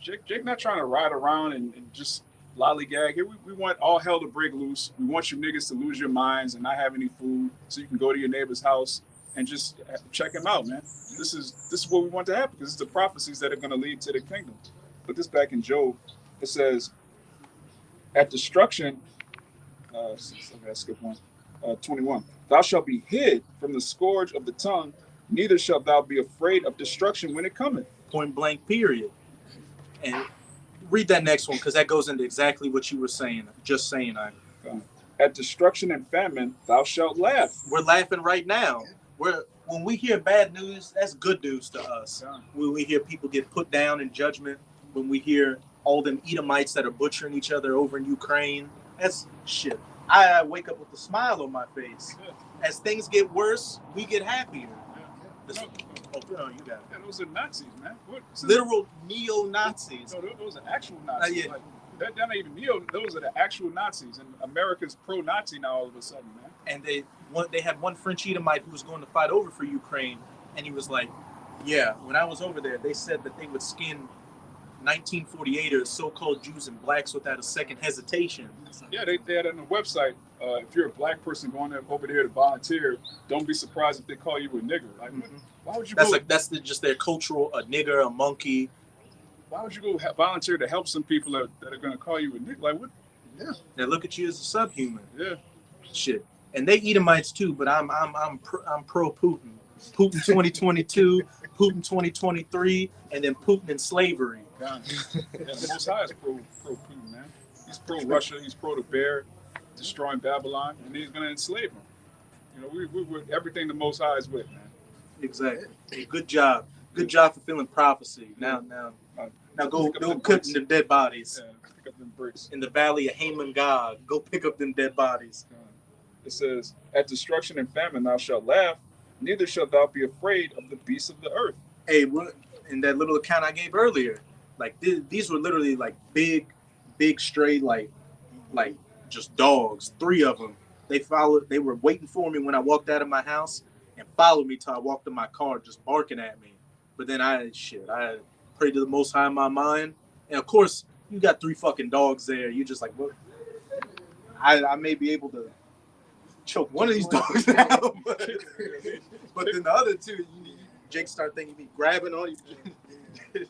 [SPEAKER 2] Jake not trying to ride around and just lollygag. Here we want all hell to break loose. We want you niggas to lose your minds and not have any food so you can go to your neighbor's house and just check him out, man. This is what we want to happen because it's the prophecies that are going to lead to the kingdom. But this back in Job, it says, at destruction, I skip one, 21, thou shalt be hid from the scourge of the tongue, neither shalt thou be afraid of destruction when it cometh.
[SPEAKER 1] Point blank, period. And read that next one because that goes into exactly what you were saying. Just saying,
[SPEAKER 2] at destruction and famine, thou shalt laugh.
[SPEAKER 1] We're laughing right now. When we hear bad news, that's good news to us. When we hear people get put down in judgment, when we hear all them Edomites that are butchering each other over in Ukraine, that's shit. I wake up with a smile on my face. As things get worse, we get happier. You got it.
[SPEAKER 2] Yeah, those are Nazis, man.
[SPEAKER 1] Literal neo-Nazis.
[SPEAKER 2] No, those are actual Nazis. Like, they're not even neo. Those are the actual Nazis, and America's pro-Nazi now all of a sudden, man.
[SPEAKER 1] And they had one French Edomite who was going to fight over for Ukraine, and he was like, "Yeah, when I was over there, they said that they would skin 1948ers, so-called Jews and blacks without a second hesitation."
[SPEAKER 2] Yeah, they had it on the website. If you're a black person going over there to volunteer, don't be surprised if they call you a nigger. Like, why would you go?
[SPEAKER 1] That's just their cultural, a nigger, a monkey.
[SPEAKER 2] Why would you go volunteer to help some people that are going to call you a nigger? Like, what?
[SPEAKER 1] Yeah. They look at you as a subhuman.
[SPEAKER 2] Yeah.
[SPEAKER 1] Shit. And they Edomites too, but I'm pro Putin. Putin 2022, Putin 2023, and then Putin in slavery.
[SPEAKER 2] God. Yeah, the Most High is pro Putin, man. He's pro Russia. He's pro the bear, destroying Babylon, and he's going to enslave them. You know, we're everything the Most High is with, man.
[SPEAKER 1] Exactly. Hey, good job. Good job fulfilling prophecy. Now go cook them dead bodies.
[SPEAKER 2] Yeah, pick up them bricks.
[SPEAKER 1] In the valley of Haman God. Go pick up them dead bodies.
[SPEAKER 2] It says, at destruction and famine thou shalt laugh, neither shalt thou be afraid of the beasts of the earth.
[SPEAKER 1] Hey, in that little account I gave earlier, Like these were literally like big stray like just dogs. 3 of them. They followed. They were waiting for me when I walked out of my house and followed me till I walked to my car, just barking at me. But then I prayed to the Most High in my mind, and of course you got 3 fucking dogs there. You just like, well, I may be able to choke one of these dogs now, but then the other 2, Jake started thinking me grabbing on you.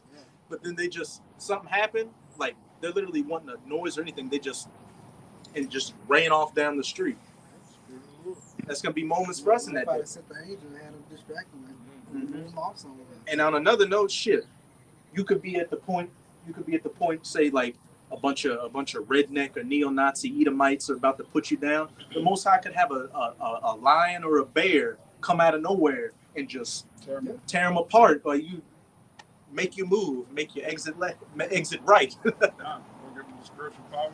[SPEAKER 1] But then they just something happened, like they're literally wanting a noise or anything. They just ran off down the street. That's gonna be moments for us in that day.
[SPEAKER 4] Set the angel and had them distracted and off somewhere.
[SPEAKER 1] And on another note, shit, you could be at the point, say like a bunch of redneck or neo-Nazi Edomites are about to put you down. The Most High could have a lion or a bear come out of nowhere and just tear them apart, or you make you move, make you exit right.
[SPEAKER 2] We'll give them the spiritual power.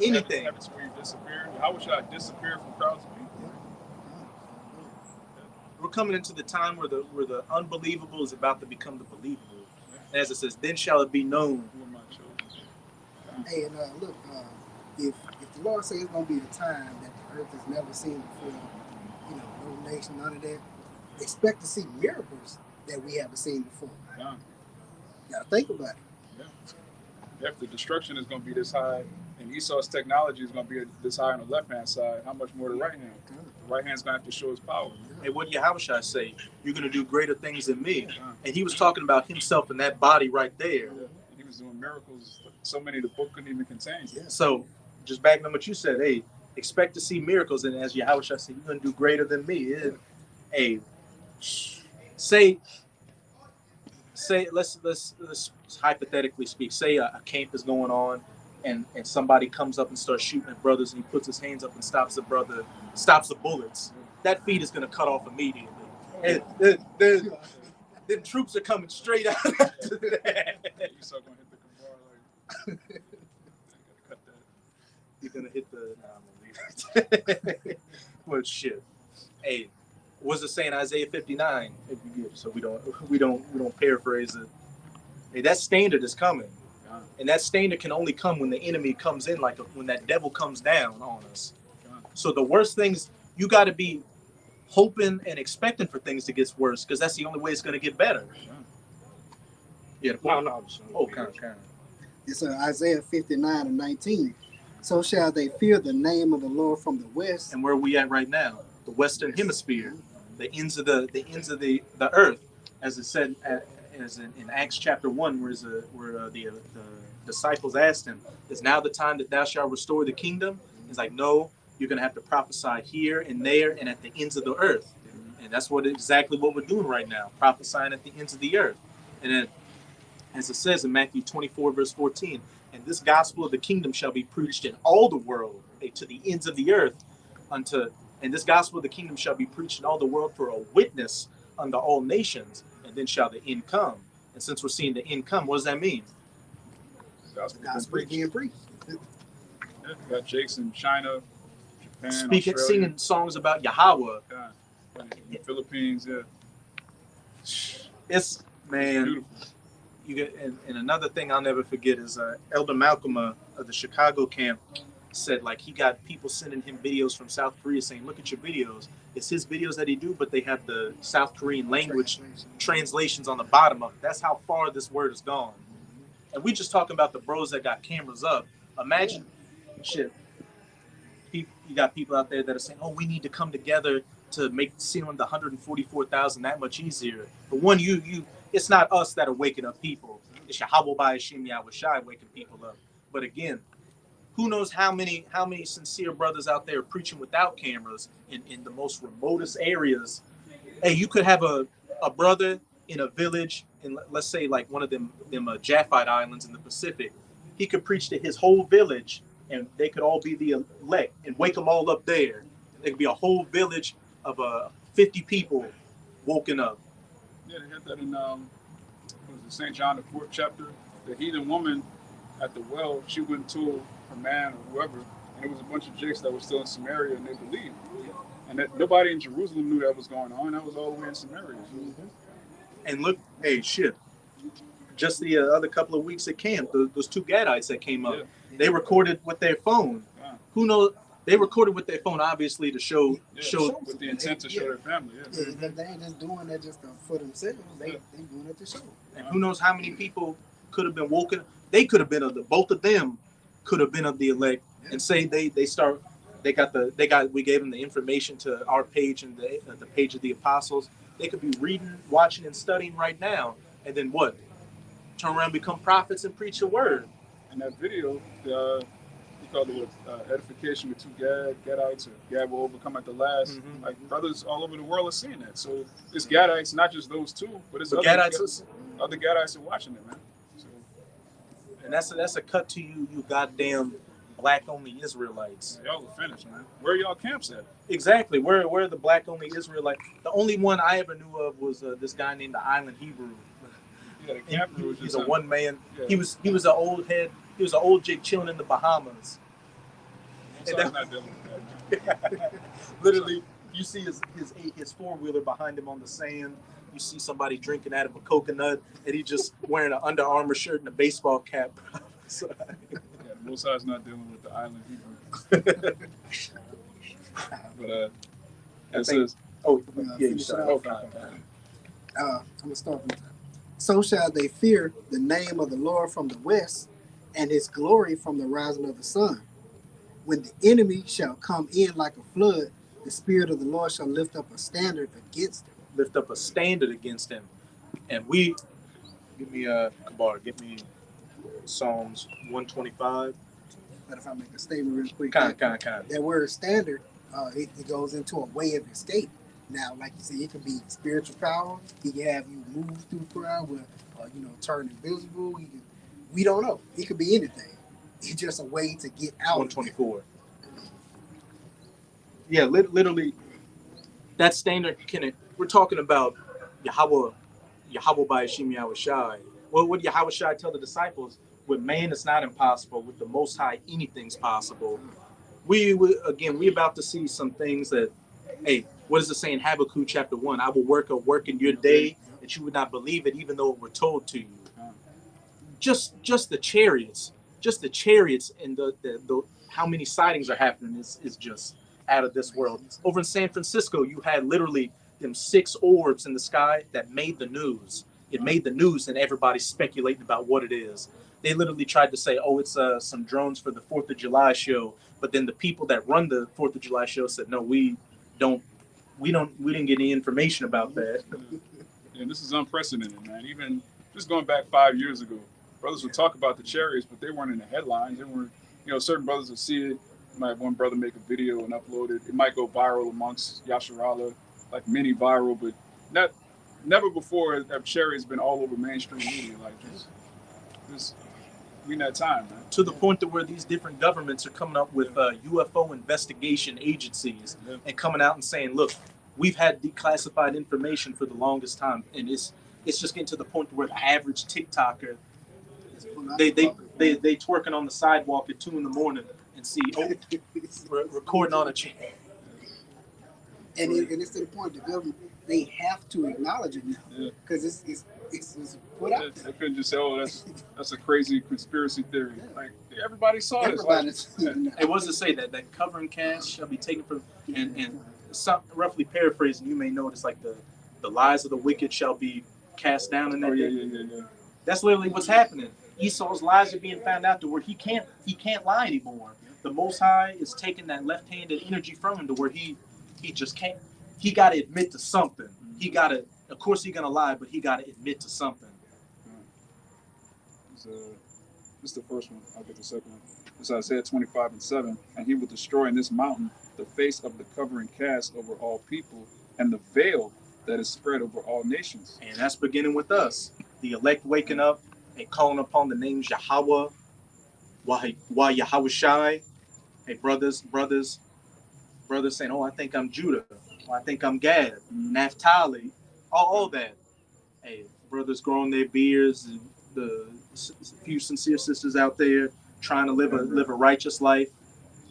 [SPEAKER 1] Anything.
[SPEAKER 2] Have it where you disappear. How would I disappear from crowds of people?
[SPEAKER 1] We're coming into the time where the unbelievable is about to become the believable. As it says, then shall it be known.
[SPEAKER 4] Hey, and look, if the Lord says it's gonna be a time that the earth has never seen before, no nation, none of that, expect to see miracles that we haven't seen before.
[SPEAKER 2] Yeah.
[SPEAKER 4] You gotta think about it.
[SPEAKER 2] Yeah. If the destruction is gonna be this high, and Esau's technology is gonna be this high on the left hand side, how much more the right hand? The right hand's gonna have to show his power.
[SPEAKER 1] Hey, what did Yahushua say? You're gonna do greater things than me. And he was talking about himself in that body right there.
[SPEAKER 2] Yeah. He was doing miracles, so many the book couldn't even contain.
[SPEAKER 4] Yeah.
[SPEAKER 1] So, just backing up what you said, hey, expect to see miracles, and as Yahushua said, you're gonna do greater than me. Hey, say, let's hypothetically speak. Say a camp is going on, and somebody comes up and starts shooting at brothers, and he puts his hands up and stops the bullets. That feed is gonna cut off immediately. And the troops are coming straight out after that.
[SPEAKER 2] You saw gonna hit the Kabar like. Cut that.
[SPEAKER 1] You're gonna hit the. Nah, I'm gonna leave it. Well, shit. Hey, what's it saying? Isaiah 59. If you get, so we don't paraphrase it. Hey, that standard is coming, and that standard can only come when the enemy comes in, like when that devil comes down on us. So the worst things, you got to be hoping and expecting for things to get worse, because that's the only way it's going to get better. Yeah.
[SPEAKER 3] No.
[SPEAKER 1] Oh, kind of.
[SPEAKER 4] It's Isaiah 59:19. So shall they fear the name of the Lord from the west.
[SPEAKER 1] And where are we at right now? The Western Hemisphere, the ends of the earth, as it said as in Acts chapter 1, where the disciples asked him, "Is now the time that thou shalt restore the kingdom?" He's like, "No, you're going to have to prophesy here and there and at the ends of the earth." And that's exactly what we're doing right now, prophesying at the ends of the earth. And then, as it says in Matthew 24, verse 14, "And this gospel of the kingdom shall be preached in all the world, to the ends of the earth, and this gospel of the kingdom shall be preached in all the world for a witness unto all nations, and then shall the end come." And since we're seeing the end come, what does that mean?
[SPEAKER 4] Gospel being preached.
[SPEAKER 2] Yeah, got Jakes in China, Japan,
[SPEAKER 1] Singing
[SPEAKER 2] Australia.
[SPEAKER 1] songs about Yahweh.
[SPEAKER 2] In the Philippines, yeah.
[SPEAKER 1] It's, man,
[SPEAKER 2] Beautiful.
[SPEAKER 1] you get, and another thing I'll never forget is Elder Malcolm of the Chicago camp said, like, he got people sending him videos from South Korea saying, "Look at your videos." It's his videos that he do, but they have the South Korean language translations on the bottom of it. That's how far this word has gone. And we just talking about the bros that got cameras up. Imagine, shit, you got people out there that are saying, "Oh, we need to come together to make sealing the 144,000 that much easier." But one, it's not us that are waking up people. It's Yahweh by Hashem Yahushai waking people up. But again, who knows how many sincere brothers out there preaching without cameras in the most remotest areas. Hey, you could have a brother in a village in, let's say, like one of them Japhite islands in the Pacific. He could preach to his whole village, and they could all be the elect and wake them all up there. There could be a whole village of 50 people woken up.
[SPEAKER 2] Yeah, they had that in St. John the 4th chapter. The heathen woman at the well, she went to her man or whoever, and it was a bunch of jakes that were still in Samaria, and they believed. And that nobody in Jerusalem knew that was going on. That was all the way in Samaria.
[SPEAKER 1] And look, hey, shit. just the other couple of weeks at camp, those two Gadites that came up,
[SPEAKER 2] Yeah.
[SPEAKER 1] they recorded with their phone.
[SPEAKER 2] Yeah.
[SPEAKER 1] Who knows? They recorded with their phone, obviously, to show
[SPEAKER 2] with the intent to show their family. Yeah.
[SPEAKER 4] Yeah, they ain't just doing that just for themselves. They doing it to show.
[SPEAKER 1] And who knows how many people could have been woken. They could have been both of them could have been of the elect, and say we gave them the information to our page and the page of the apostles. They could be reading, watching, and studying right now, and then what? Turn around, become prophets, and preach the word.
[SPEAKER 2] In that video, he called it edification with two Gadites, or Gad will overcome at the last.
[SPEAKER 1] Mm-hmm.
[SPEAKER 2] Like brothers all over the world are seeing that. So it's Gadites, not just those two, but it's other Gadites are watching it, man. So,
[SPEAKER 1] and that's a cut to you goddamn black only Israelites.
[SPEAKER 2] Y'all are finished, man. Where are y'all camps at?
[SPEAKER 1] Exactly. Where are the black only Israelites? The only one I ever knew of was this guy named the Island Hebrew.
[SPEAKER 2] Yeah, the camper was
[SPEAKER 1] He's a one man.
[SPEAKER 2] Yeah.
[SPEAKER 1] He was an old head. He was an old jig chilling in the Bahamas.
[SPEAKER 2] So I'm not dealing with that, man.
[SPEAKER 1] Literally, you see his four-wheeler behind him on the sand. You see somebody drinking out of a coconut, and he just wearing an Under Armour shirt and a baseball cap.
[SPEAKER 2] Yeah, Most High's not dealing with the Island Hebrew. But it says,
[SPEAKER 1] you sorry.
[SPEAKER 4] I'm gonna start with that. So shall they fear the name of the Lord from the west, and his glory from the rising of the sun. When the enemy shall come in like a flood, the Spirit of the Lord shall lift up a standard against him.
[SPEAKER 1] Lift up a standard against him. And we, give me Psalms 125.
[SPEAKER 4] But if I make a statement real quick,
[SPEAKER 1] Kind.
[SPEAKER 4] that word standard, it goes into a way of escape. Now, like you said, it could be spiritual power. He can have you move through crowd with, turn invisible. We don't know. It could be anything. It's just a way to get out.
[SPEAKER 1] 124. Yeah, literally, that standard. We're talking about Yahweh by Hashem Yahweh Shai. Well, what did Yahweh Shai tell the disciples? With man, it's not impossible. With the Most High, anything's possible. We about to see some things that, hey, what does it say in Habakkuk chapter 1? I will work a work in your day that you would not believe it, even though it were told to you. Just the chariots, and the how many sightings are happening is just out of this world. Over in San Francisco, you had literally them 6 orbs in the sky that made the news. It made the news, and everybody's speculating about what it is. They literally tried to say, "Oh, it's some drones for the 4th of July show," but then the people that run the 4th of July show said, "No, we didn't get any information about that."
[SPEAKER 2] And this is unprecedented, man. Even just going back 5 years ago, brothers would talk about the chariots, but they weren't in the headlines. They weren't, certain brothers would see it. Might have one brother make a video and upload it. It might go viral amongst Yasharala, like mini viral, but never before have chariots been all over mainstream media like this. We in that time, man.
[SPEAKER 1] To the point to where these different governments are coming up with UFO investigation agencies and coming out and saying, "Look, we've had declassified information for the longest time," and it's just getting to the point where the average TikToker, they twerking on the sidewalk at 2 a.m. and see recording on a chair.
[SPEAKER 4] And it's to the point the government, they have to acknowledge it now because it's put out there.
[SPEAKER 2] They couldn't just say, "Oh, that's a crazy conspiracy theory." Like everybody saw this.
[SPEAKER 1] It was to say that covering cast shall be taken from, and roughly paraphrasing, you may notice like the lies of the wicked shall be cast down in that day.
[SPEAKER 2] Yeah.
[SPEAKER 1] That's literally what's happening. Esau's lies are being found out to where he can't lie anymore. The Most High is taking that left-handed energy from him to where he just can't. He got to admit to something. He got to. Of course, he's gonna lie, but he got to admit to something.
[SPEAKER 2] This is the first one. I'll get the second one. It's Isaiah 25:7, and he will destroy in this mountain the face of the covering cast over all people, and the veil that is spread over all nations.
[SPEAKER 1] And that's beginning with us, the elect waking up and calling upon the names Yahweh, why Yahweh Shai. Hey, brothers saying, "Oh, I think I'm Judah. Oh, I think I'm Gad, Naphtali." All that. Hey, brothers growing their beards, and the few sincere sisters out there trying to live a righteous life,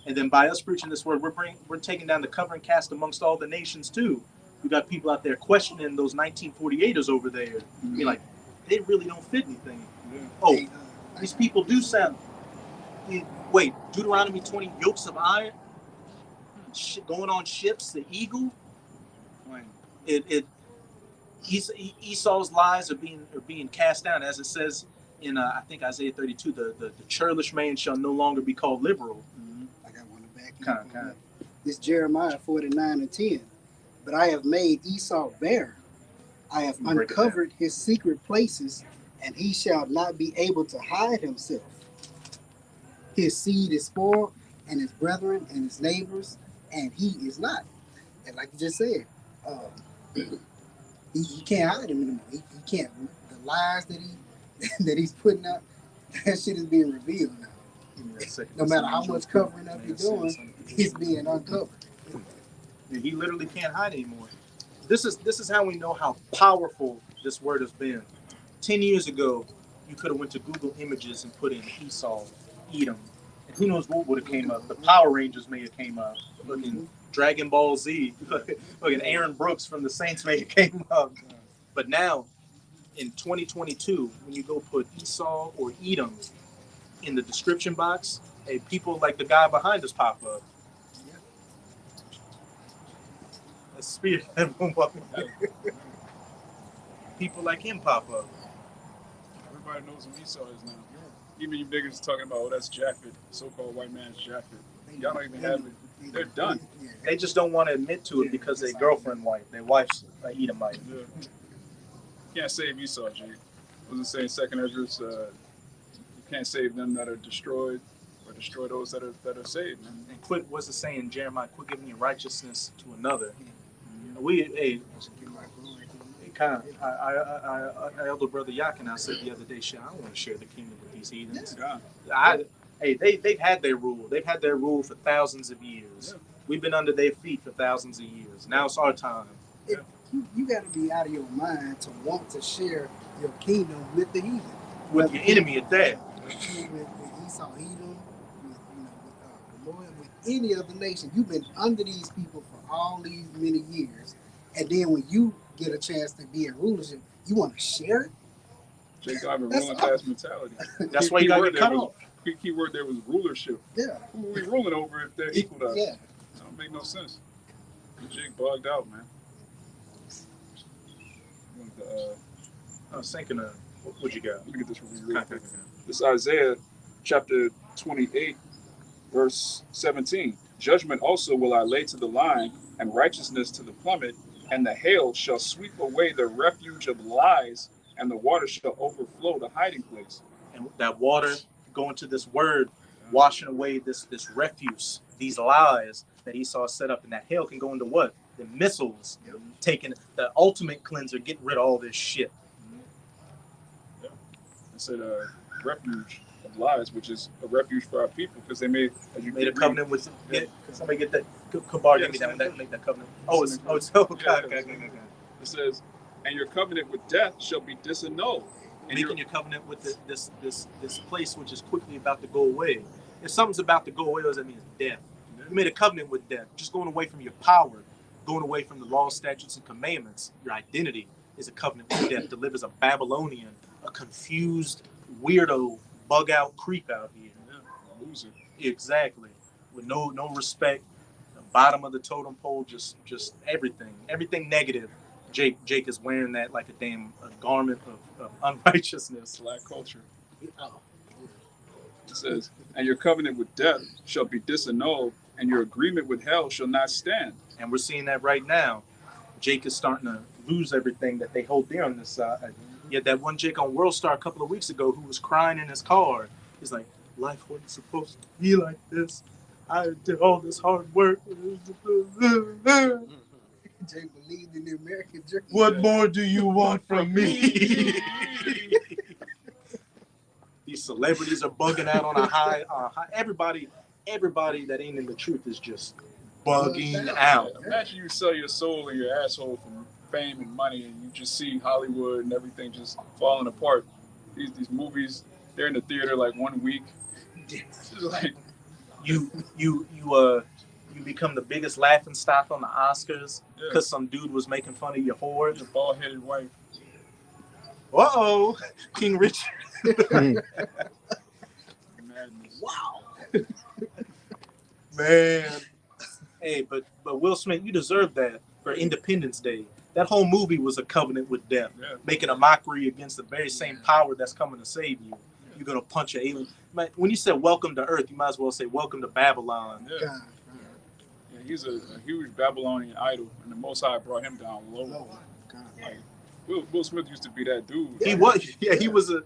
[SPEAKER 1] and then by us preaching this word, we're taking down the covering cast amongst all the nations too. We got people out there questioning those 1948ers over there, be like, they really don't fit anything.
[SPEAKER 2] Yeah.
[SPEAKER 1] Oh,
[SPEAKER 4] Hey,
[SPEAKER 1] these people do sound. Wait, Deuteronomy 20, yokes of iron, going on ships, the eagle. It Esau's lies are being cast down, as it says in I think Isaiah 32. The churlish man shall no longer be called liberal.
[SPEAKER 4] I got one to back you
[SPEAKER 1] Kind
[SPEAKER 4] up
[SPEAKER 1] of.
[SPEAKER 4] on that. This Jeremiah 49:10. But I have made Esau bare. I have
[SPEAKER 1] Break it
[SPEAKER 4] uncovered his secret places, and he shall not be able to hide himself. His seed is spoiled, and his brethren and his neighbors, and he is not. And like you just said, he can't hide him anymore. He can't. The lies that that he's putting out, that shit is being revealed now. No matter how much covering up you're doing, it's being uncovered.
[SPEAKER 1] He literally can't hide anymore. This is how we know how powerful this word has been. 10 years ago, you could have went to Google Images and put in Esau, Edom, and who knows what would have came up. The Power Rangers may have came up. Looking Dragon Ball Z, looking Aaron Brooks from the Saints may have came up. But now, in 2022, when you go put Esau or Edom in the description box, hey, people like the guy behind us pop up. A spirit people like him pop up.
[SPEAKER 2] Everybody knows who Esau is now. Even you niggas talking about, oh, that's Japheth, so-called white man's Japheth. Y'all don't even have it. They're done.
[SPEAKER 1] They just don't want to admit to it because their girlfriend white, their wife's Edomite.
[SPEAKER 2] Yeah. You can't save Esau, Jake. What was it saying, 2nd Esdras, you can't save them that are destroyed, or destroy those that are saved, man.
[SPEAKER 1] And quit, what's it saying, Jeremiah? Quit giving your righteousness to another. We, kind of, our elder brother Yakin, I said the other day, shit, I don't want to share the kingdom with these heathens. They've had their rule. They've had their rule for thousands of years. Yeah. We've been under their feet for thousands of years. Now it's our time.
[SPEAKER 4] You got to be out of your mind to want to share your kingdom with the heathen.
[SPEAKER 1] With your enemy at that.
[SPEAKER 4] With Esau, Edom, with any other nation. You've been under these people for all these many years. And then when you get a chance to be in rulership, you want to share it?
[SPEAKER 2] Jake, I have a ruling class mentality.
[SPEAKER 1] That's why you got to get cut off.
[SPEAKER 2] Key word there was rulership.
[SPEAKER 4] Yeah.
[SPEAKER 2] Who are we ruling over if they're equal to us?
[SPEAKER 4] Yeah.
[SPEAKER 2] That don't make no sense. Jake bugged out, man.
[SPEAKER 1] I was thinking of, what you got?
[SPEAKER 2] Let me get this real quick. This is Isaiah chapter 28, verse 17. Judgment also will I lay to the line, and righteousness to the plummet, and the hail shall sweep away the refuge of lies, and the water shall overflow the hiding place.
[SPEAKER 1] And that water going to this word, washing away this refuse, these lies that Esau set up, and that hail can go into what? The missiles, taking the ultimate cleanser, getting rid of all this shit.
[SPEAKER 2] Yeah. It said refuge of lies, which is a refuge for our people, because they made, as you
[SPEAKER 1] made a covenant with. Somebody get that. Kabar, give me that. Make that covenant. Okay.
[SPEAKER 2] It says, and your covenant with death shall be disannulled.
[SPEAKER 1] And making your covenant with this place which is quickly about to go away. If something's about to go away, what does that mean? It's death. You made a covenant with death, just going away from your power, going away from the law, statutes, and commandments. Your identity is a covenant with death. Delivers a Babylonian, a confused weirdo, bug out creep out here.
[SPEAKER 2] Yeah, loser.
[SPEAKER 1] Exactly. With no respect. The bottom of the totem pole, just everything negative. Jake is wearing that like a garment of unrighteousness.
[SPEAKER 2] Black culture. It says, and your covenant with death shall be disannulled, and your agreement with hell shall not stand.
[SPEAKER 1] And we're seeing that right now. Jake is starting to lose everything that they hold dear on this side. Yet that one Jake on World Star a couple of weeks ago who was crying in his car, he's like, life wasn't supposed to be like this. I did all this hard work.
[SPEAKER 4] Jake believed in the American dream.
[SPEAKER 1] What more do you want from me? These celebrities are bugging out on a high. Everybody that ain't in the truth is just bugging out.
[SPEAKER 2] Imagine you sell your soul and your asshole for fame and money, and you just see Hollywood and everything just falling apart. These movies, they're in the theater like 1 week. It's like
[SPEAKER 1] you become the biggest laughing stock on the Oscars because some dude was making fun of your whore.
[SPEAKER 2] Your bald-headed wife.
[SPEAKER 1] Uh-oh, King Richard.
[SPEAKER 2] Madness.
[SPEAKER 4] Wow.
[SPEAKER 1] Man. Hey, but Will Smith, you deserve that for Independence Day. That whole movie was a covenant with death,
[SPEAKER 2] Yeah.
[SPEAKER 1] making a mockery against the very same power that's coming to save you. You're gonna punch an alien. Man, when you said welcome to Earth, you might as well say welcome to Babylon.
[SPEAKER 2] Yeah.
[SPEAKER 4] God.
[SPEAKER 2] Yeah, he's a huge Babylonian idol, and the Most High brought him down low.
[SPEAKER 4] Lord. God.
[SPEAKER 2] Like, Will Smith used to be that dude.
[SPEAKER 1] He was, yeah, he was a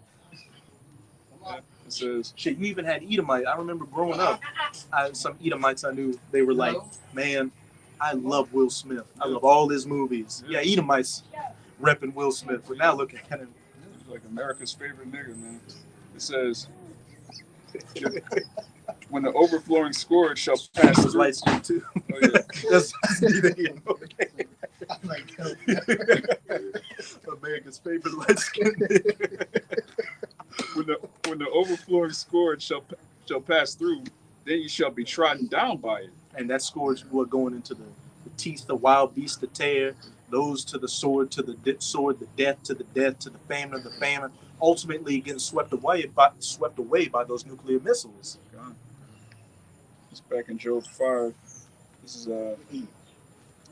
[SPEAKER 2] Yeah, it says,
[SPEAKER 1] shit. You even had Edomite. I remember growing up, some Edomites I knew. They were like, man, I love Will Smith. I love all his movies. Yeah, Edomites repping Will Smith. But now look at him.
[SPEAKER 2] he's like America's favorite nigga, man. It says, when the overflowing scourge shall pass
[SPEAKER 1] His
[SPEAKER 2] through.
[SPEAKER 1] light skin too.
[SPEAKER 2] Oh, yeah.
[SPEAKER 1] That's neither here nor there.
[SPEAKER 4] I'm like,
[SPEAKER 1] America's favorite light skin.
[SPEAKER 2] When the overflowing scourge shall pass through, then you shall be trodden down by it.
[SPEAKER 1] And that scourge was going into the teeth, the wild beast, the tear, those to the sword, sword, the death, to the famine of the famine, ultimately getting swept away by those nuclear missiles.
[SPEAKER 2] God. It's back in Job 5. This is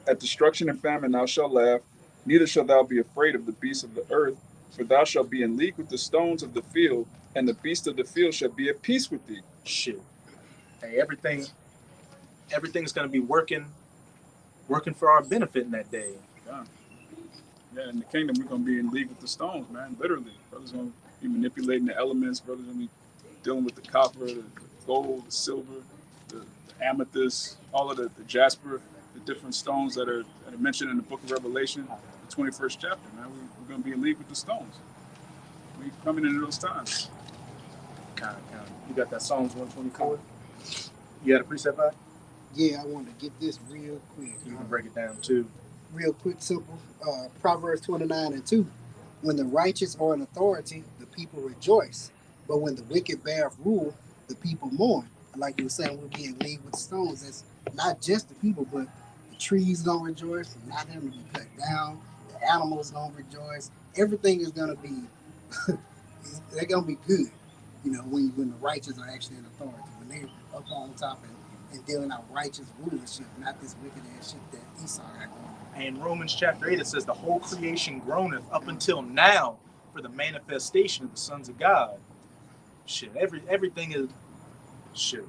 [SPEAKER 2] at destruction and famine thou shalt laugh, neither shalt thou be afraid of the beasts of the earth, for thou shalt be in league with the stones of the field, and the beasts of the field shall be at peace with thee.
[SPEAKER 1] Shit. Hey, everything's gonna be working for our benefit in that day.
[SPEAKER 2] Yeah, in the kingdom we're gonna be in league with the stones, man. Literally, brothers gonna be manipulating the elements. Brothers gonna be dealing with the copper, the gold, the silver, the amethyst, all of the jasper, the different stones that are mentioned in the Book of Revelation, the 21st chapter. Man, we're gonna be in league with the stones. We coming into those times.
[SPEAKER 1] Kind of. You got that Psalms 124? You got a precept back?
[SPEAKER 4] yeah, I want to get this real quick.
[SPEAKER 1] You can break it down too.
[SPEAKER 4] Real quick, simple. Proverbs 29:2. When the righteous are in authority, the people rejoice. But when the wicked bear rule, the people mourn. And like you were saying, we'll be in league with stones. It's not just the people, but the trees gonna rejoice, not them to be cut down. The animals gonna rejoice. Everything is gonna be they're gonna be good. You know, when the righteous are actually in authority, when they're up on top and dealing out righteous rulership, not this wicked ass shit that Esau got going on.
[SPEAKER 1] And in Romans chapter 8, it says the whole creation groaneth up until now for the manifestation of the sons of God. Shit, everything is shit.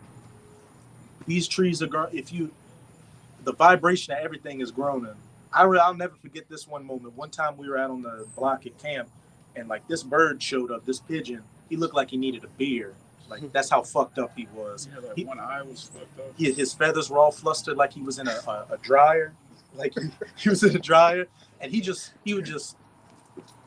[SPEAKER 1] These trees are the vibration of everything is groaning. I'll never forget this one moment. One time we were out on the block at camp, and like this bird showed up, this pigeon. He looked like he needed a beer. Like that's how fucked up he was.
[SPEAKER 2] Yeah, like one eye was fucked up.
[SPEAKER 1] His feathers were all flustered, like he was in a dryer. Like he was in a dryer, and he would just,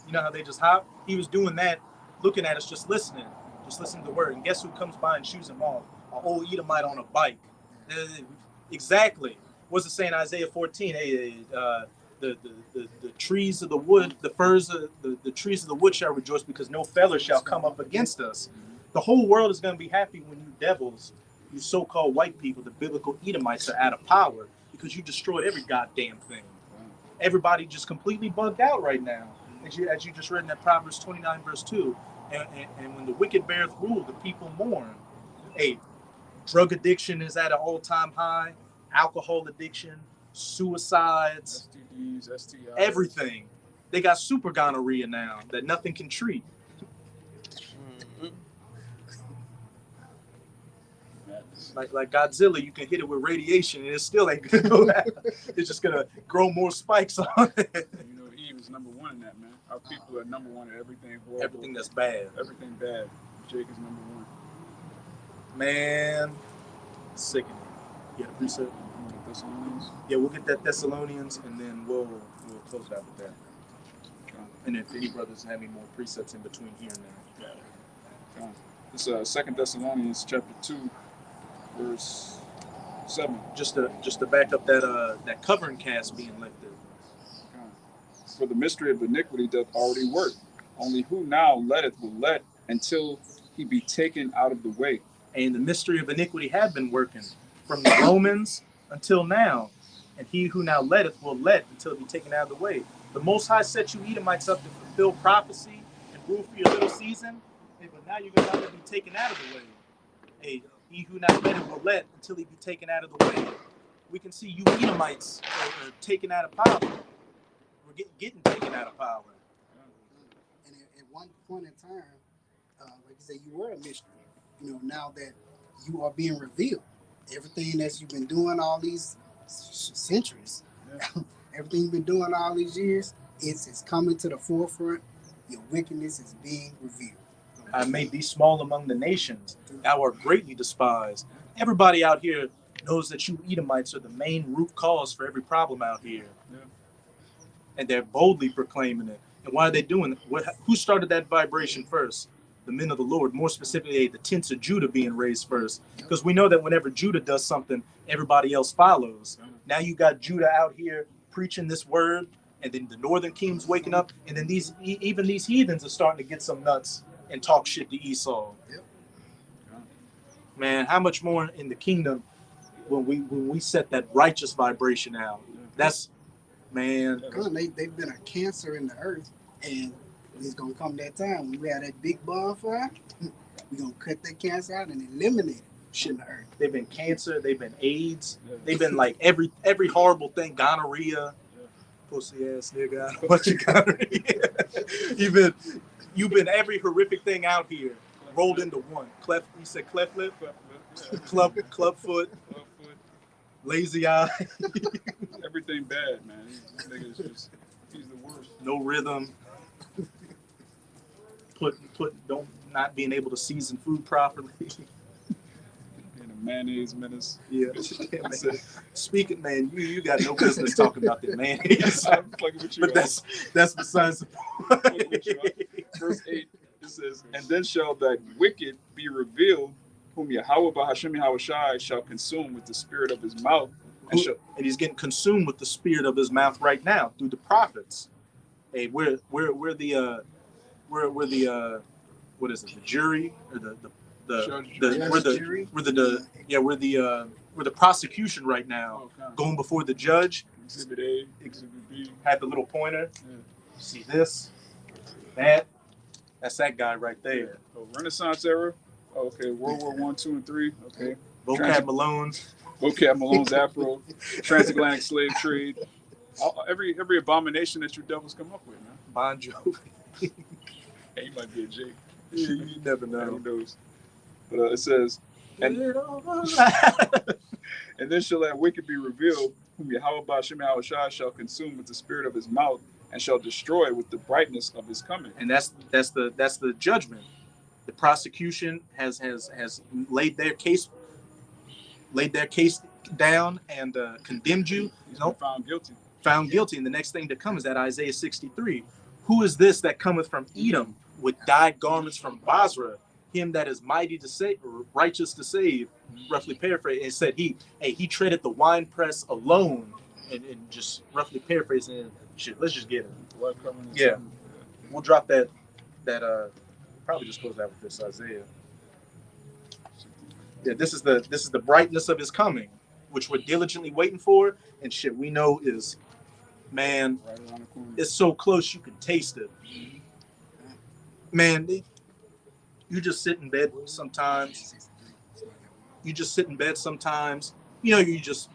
[SPEAKER 1] you know how they just hop? He was doing that, looking at us, just listening to the word. And guess who comes by and shoots him off? An old Edomite on a bike. Exactly. What's it saying in Isaiah 14? Hey, the trees of the wood, the firs of the trees of the wood shall rejoice because no feller shall come up against us. The whole world is going to be happy when you devils, you so-called white people, the biblical Edomites, are out of power because you destroyed every goddamn thing. Everybody just completely bugged out right now, as you just read in that Proverbs 29 verse 2. And when the wicked beareth rule, the people mourn. Hey, drug addiction is at an all-time high. Alcohol addiction, suicides,
[SPEAKER 2] STDs, STIs,
[SPEAKER 1] everything. They got super gonorrhea now that nothing can treat. Like Godzilla, you can hit it with radiation and it still ain't gonna go out. It's just gonna grow more spikes on it.
[SPEAKER 2] You know, Eve is number one in that, man. Our people are number one at everything horrible.
[SPEAKER 1] Everything that's bad.
[SPEAKER 2] Everything bad. Jake is number one.
[SPEAKER 1] Man, sickening. You got a precept?
[SPEAKER 2] Thessalonians.
[SPEAKER 1] Yeah, we'll get that Thessalonians and then we'll close it out with that.
[SPEAKER 2] Okay.
[SPEAKER 1] And if any brothers have any more precepts in between here and there.
[SPEAKER 2] Okay. This is 2 Thessalonians chapter 2, verse 7.
[SPEAKER 1] Just to back up that covering cast being lifted.
[SPEAKER 2] Okay. For the mystery of iniquity doth already work. Only who now letteth will let until he be taken out of the way.
[SPEAKER 1] And the mystery of iniquity had been working from the Romans until now. And he who now letteth will let until it be taken out of the way. The Most High set you Edomites up to fulfill prophecy rule for your little season, hey, but now you're going to be taken out of the way. Hey, he who not let will let until he be taken out of the way. We can see you Edomites are taken out of power. We're getting taken out of power.
[SPEAKER 4] And at one point in time, like you said, you were a mystery. Now that you are being revealed, everything that you've been doing all these centuries, everything you've been doing all these years, it's coming to the forefront. Your wickedness is being revealed.
[SPEAKER 1] I made thee small among the nations. Thou art greatly despised. Everybody out here knows that you Edomites are the main root cause for every problem out here.
[SPEAKER 2] Yeah.
[SPEAKER 1] And they're boldly proclaiming it. And why are they doing it? Who started that vibration first? The men of the Lord, more specifically the tents of Judah being raised first. Because we know that whenever Judah does something, everybody else follows. Now you got Judah out here preaching this word, and then the northern kingdom's waking up, and then even these heathens are starting to get some nuts and talk shit to Esau.
[SPEAKER 4] Yep.
[SPEAKER 1] Man, how much more in the kingdom when we set that righteous vibration out? That's, man.
[SPEAKER 4] They've been a cancer in the earth, and it's gonna come that time when we have that big bonfire. We're gonna cut that cancer out and eliminate it. Shit in the earth.
[SPEAKER 1] They've been cancer. They've been AIDS. They've been like every horrible thing. Gonorrhea. Pussy ass nigga. What you gonorrhea? You've been every horrific thing out here rolled into one. You said cleft lip? Club foot. Lazy eye.
[SPEAKER 2] Everything bad, man. This nigga is just, he's the worst.
[SPEAKER 1] No rhythm. Not being able to season food properly.
[SPEAKER 2] And a mayonnaise menace.
[SPEAKER 1] Yeah. Speaking, man, you got no business talking about that mayonnaise.
[SPEAKER 2] I'm fucking with you.
[SPEAKER 1] But that's besides the point.
[SPEAKER 2] Verse 8, it says, and then shall that wicked be revealed, whom Yahweh Bahashem Yahushai shall consume with the spirit of his mouth.
[SPEAKER 1] And he's getting consumed with the spirit of his mouth right now through the prophets. Hey, we're the what is it? The jury or we're the prosecution right now, going before the judge.
[SPEAKER 2] Exhibit A, Exhibit B.
[SPEAKER 1] Had the little pointer. Yeah. See this, that's that guy right there.
[SPEAKER 2] Oh, Renaissance era. Okay, World War I, II, and III. Okay.
[SPEAKER 1] Vocab Malone's afro, transatlantic slave trade. Every abomination that you devils come up with, man. Bon Jovi.
[SPEAKER 2] Hey, he might be a J.
[SPEAKER 1] Yeah, you never know.
[SPEAKER 2] Who knows? But it says, and then shall that wicked be revealed, whom Yahweh Ba'Shem Yahushai shall consume with the spirit of his mouth, and shall destroy with the brightness of his coming.
[SPEAKER 1] And that's the judgment. The prosecution has laid their case down and condemned you.
[SPEAKER 2] He's been found guilty.
[SPEAKER 1] Found guilty. And the next thing to come is that Isaiah 63. Who is this that cometh from Edom with dyed garments from Basra? Him that is mighty to save, righteous to save. Roughly paraphrased, and said he treaded the winepress alone, and just roughly paraphrasing. Shit, let's just get it. Yeah, we'll drop that. Probably just close out with this Isaiah. Yeah, this is the brightness of his coming, which we're diligently waiting for, and shit we know is, man,
[SPEAKER 2] Right around the corner.
[SPEAKER 1] it's so close you can taste it. Man, you just sit in bed sometimes. You just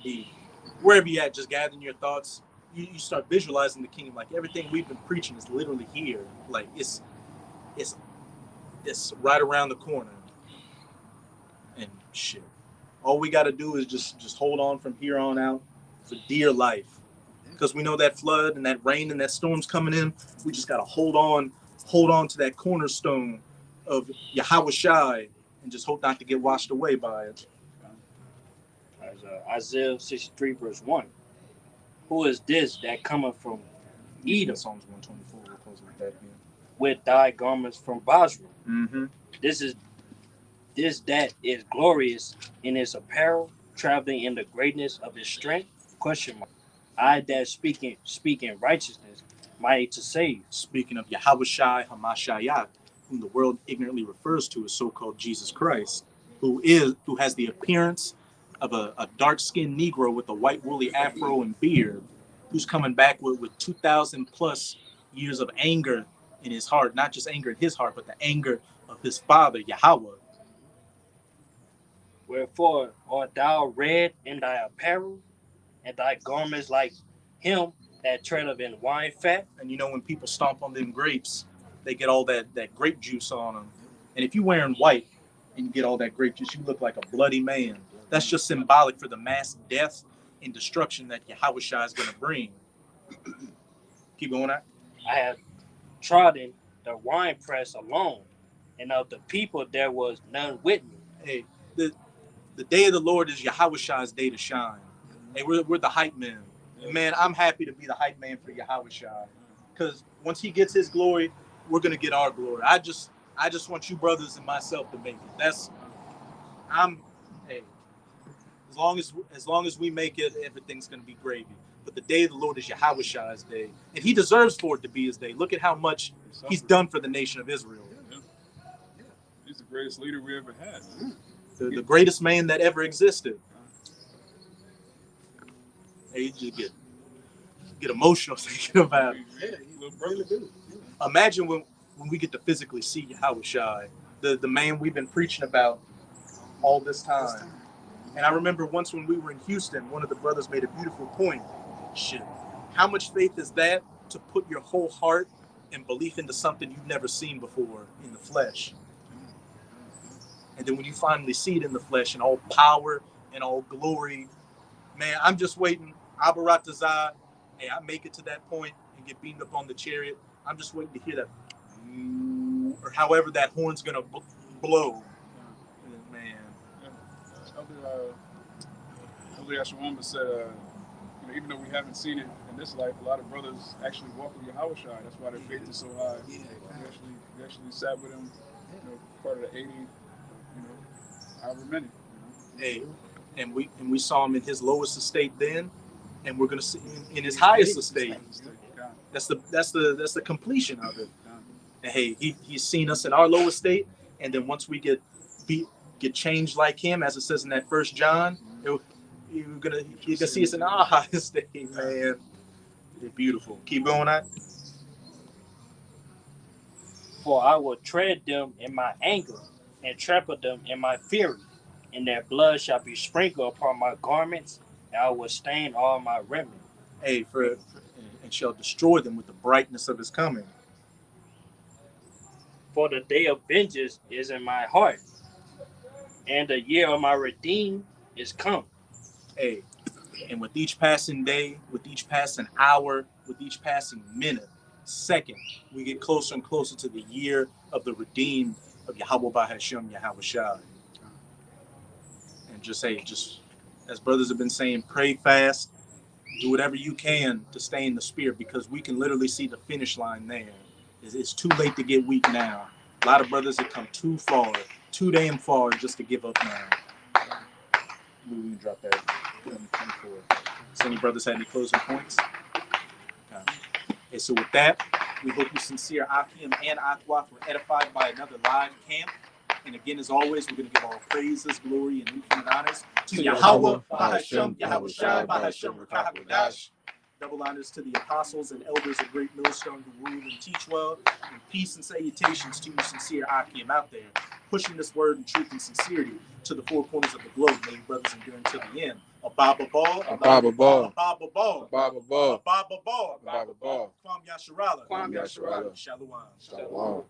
[SPEAKER 1] be wherever you at, just gathering your thoughts. You start visualizing the kingdom. Like everything we've been preaching is literally here. Like it's right around the corner. And shit, all we got to do is just hold on from here on out for dear life. Because we know that flood and that rain and that storm's coming in. We just got to hold on to that cornerstone of Yahushai and just hope not to get washed away by it.
[SPEAKER 3] Isaiah 63 verse 1. Who is this that cometh from Edom?
[SPEAKER 1] Psalms 124. We'll close with that again.
[SPEAKER 3] With thy garments from Basra.
[SPEAKER 1] Mm-hmm.
[SPEAKER 3] That is glorious in his apparel, traveling in the greatness of his strength? ? I that speaking righteousness, mighty to save.
[SPEAKER 1] Speaking of Yahushai Hamashiach, whom the world ignorantly refers to as so-called Jesus Christ, who has the appearance of a dark-skinned Negro with a white woolly afro and beard, who's coming back with 2,000 plus years of anger in his heart, not just anger in his heart, but the anger of his father, Yahweh.
[SPEAKER 3] Wherefore art thou red in thy apparel, and thy garments like him that treadeth in wine fat?
[SPEAKER 1] And you know, when people stomp on them grapes, they get all that grape juice on them. And if you're wearing white and you get all that grape juice, you look like a bloody man. That's just symbolic for the mass death and destruction that Yahushua is going to bring. Keep going out.
[SPEAKER 3] I have trodden the winepress alone, and of the people there was none with me.
[SPEAKER 1] Hey, the day of the Lord is Yahushua's day to shine. Hey, we're the hype men. And man, I'm happy to be the hype man for Yahushua. Because once he gets his glory, we're going to get our glory. I just want you brothers and myself to make it. Hey, as long as we make it, everything's going to be gravy. But the day of the Lord is Yahushua's day. And he deserves for it to be his day. Look at how much he's done for the nation of Israel.
[SPEAKER 2] He's the greatest leader we ever had.
[SPEAKER 1] The greatest man that ever existed. Hey, you just get emotional thinking about it. Imagine when we get to physically see Yahushua, the man we've been preaching about all this time. And I remember once when we were in Houston, one of the brothers made a beautiful point. Shit, how much faith is that to put your whole heart and belief into something you've never seen before in the flesh? And then when you finally see it in the flesh in all power and all glory, man, I'm just waiting. Abaratazah, hey, I make it to that point and get beamed up on the chariot. I'm just waiting to hear that, or however that horn's gonna blow. Man.
[SPEAKER 2] Elder Yashawamba said, even though we haven't seen it in this life, a lot of brothers actually walk with Yahushua. That's why their faith is so high. We actually sat with him, part of the 80, however many.
[SPEAKER 1] Hey, and we saw him in his lowest estate then, and we're gonna see him in his highest estate. That's the completion of it. And hey, he's seen us in our lowest state, and then once we get changed like him, as it says in that 1 John, you're gonna see us in our highest state, man. It's beautiful. Keep going on.
[SPEAKER 3] For I will tread them in my anger, and trample them in my fury, and their blood shall be sprinkled upon my garments, and I will stain all my remnant.
[SPEAKER 1] Hey, and shall destroy them with the brightness of his coming.
[SPEAKER 3] For the day of vengeance is in my heart, and the year of my redeem is come.
[SPEAKER 1] Hey, and with each passing day, with each passing hour, with each passing minute, second, we get closer and closer to the year of the redeemed of Yahweh Bahashem Yahushua. And just as brothers have been saying, pray fast, do whatever you can to stay in the spirit, because we can literally see the finish line there. It's too late to get weak now. A lot of brothers have come too far, too damn far just to give up now. We can drop that. 24. So any brothers have any closing points? Okay, so with that, we hope you sincere Akim and Akwaf were edified by another live camp. And again, as always, we're going to give all praises, glory, and infinite honors to Yahweh, Bahashem, Yahushua, Bahashem, Rakahakodash. Double honors to the apostles and elders of Great Millstone who rule and teach well. And peace and salutations to you sincere Akim out there, pushing this word in truth and sincerity to the four corners of the globe. May you brothers endure until the end. Ababa Ball,
[SPEAKER 6] Ababa Ball,
[SPEAKER 1] Ababa Ball,
[SPEAKER 6] Ababa Ball,
[SPEAKER 1] Ababa Ball,
[SPEAKER 6] Ababa Ball.
[SPEAKER 1] Kwam Yasharala,
[SPEAKER 6] Kwam Yasharala.
[SPEAKER 1] Shalom.
[SPEAKER 6] Shalom.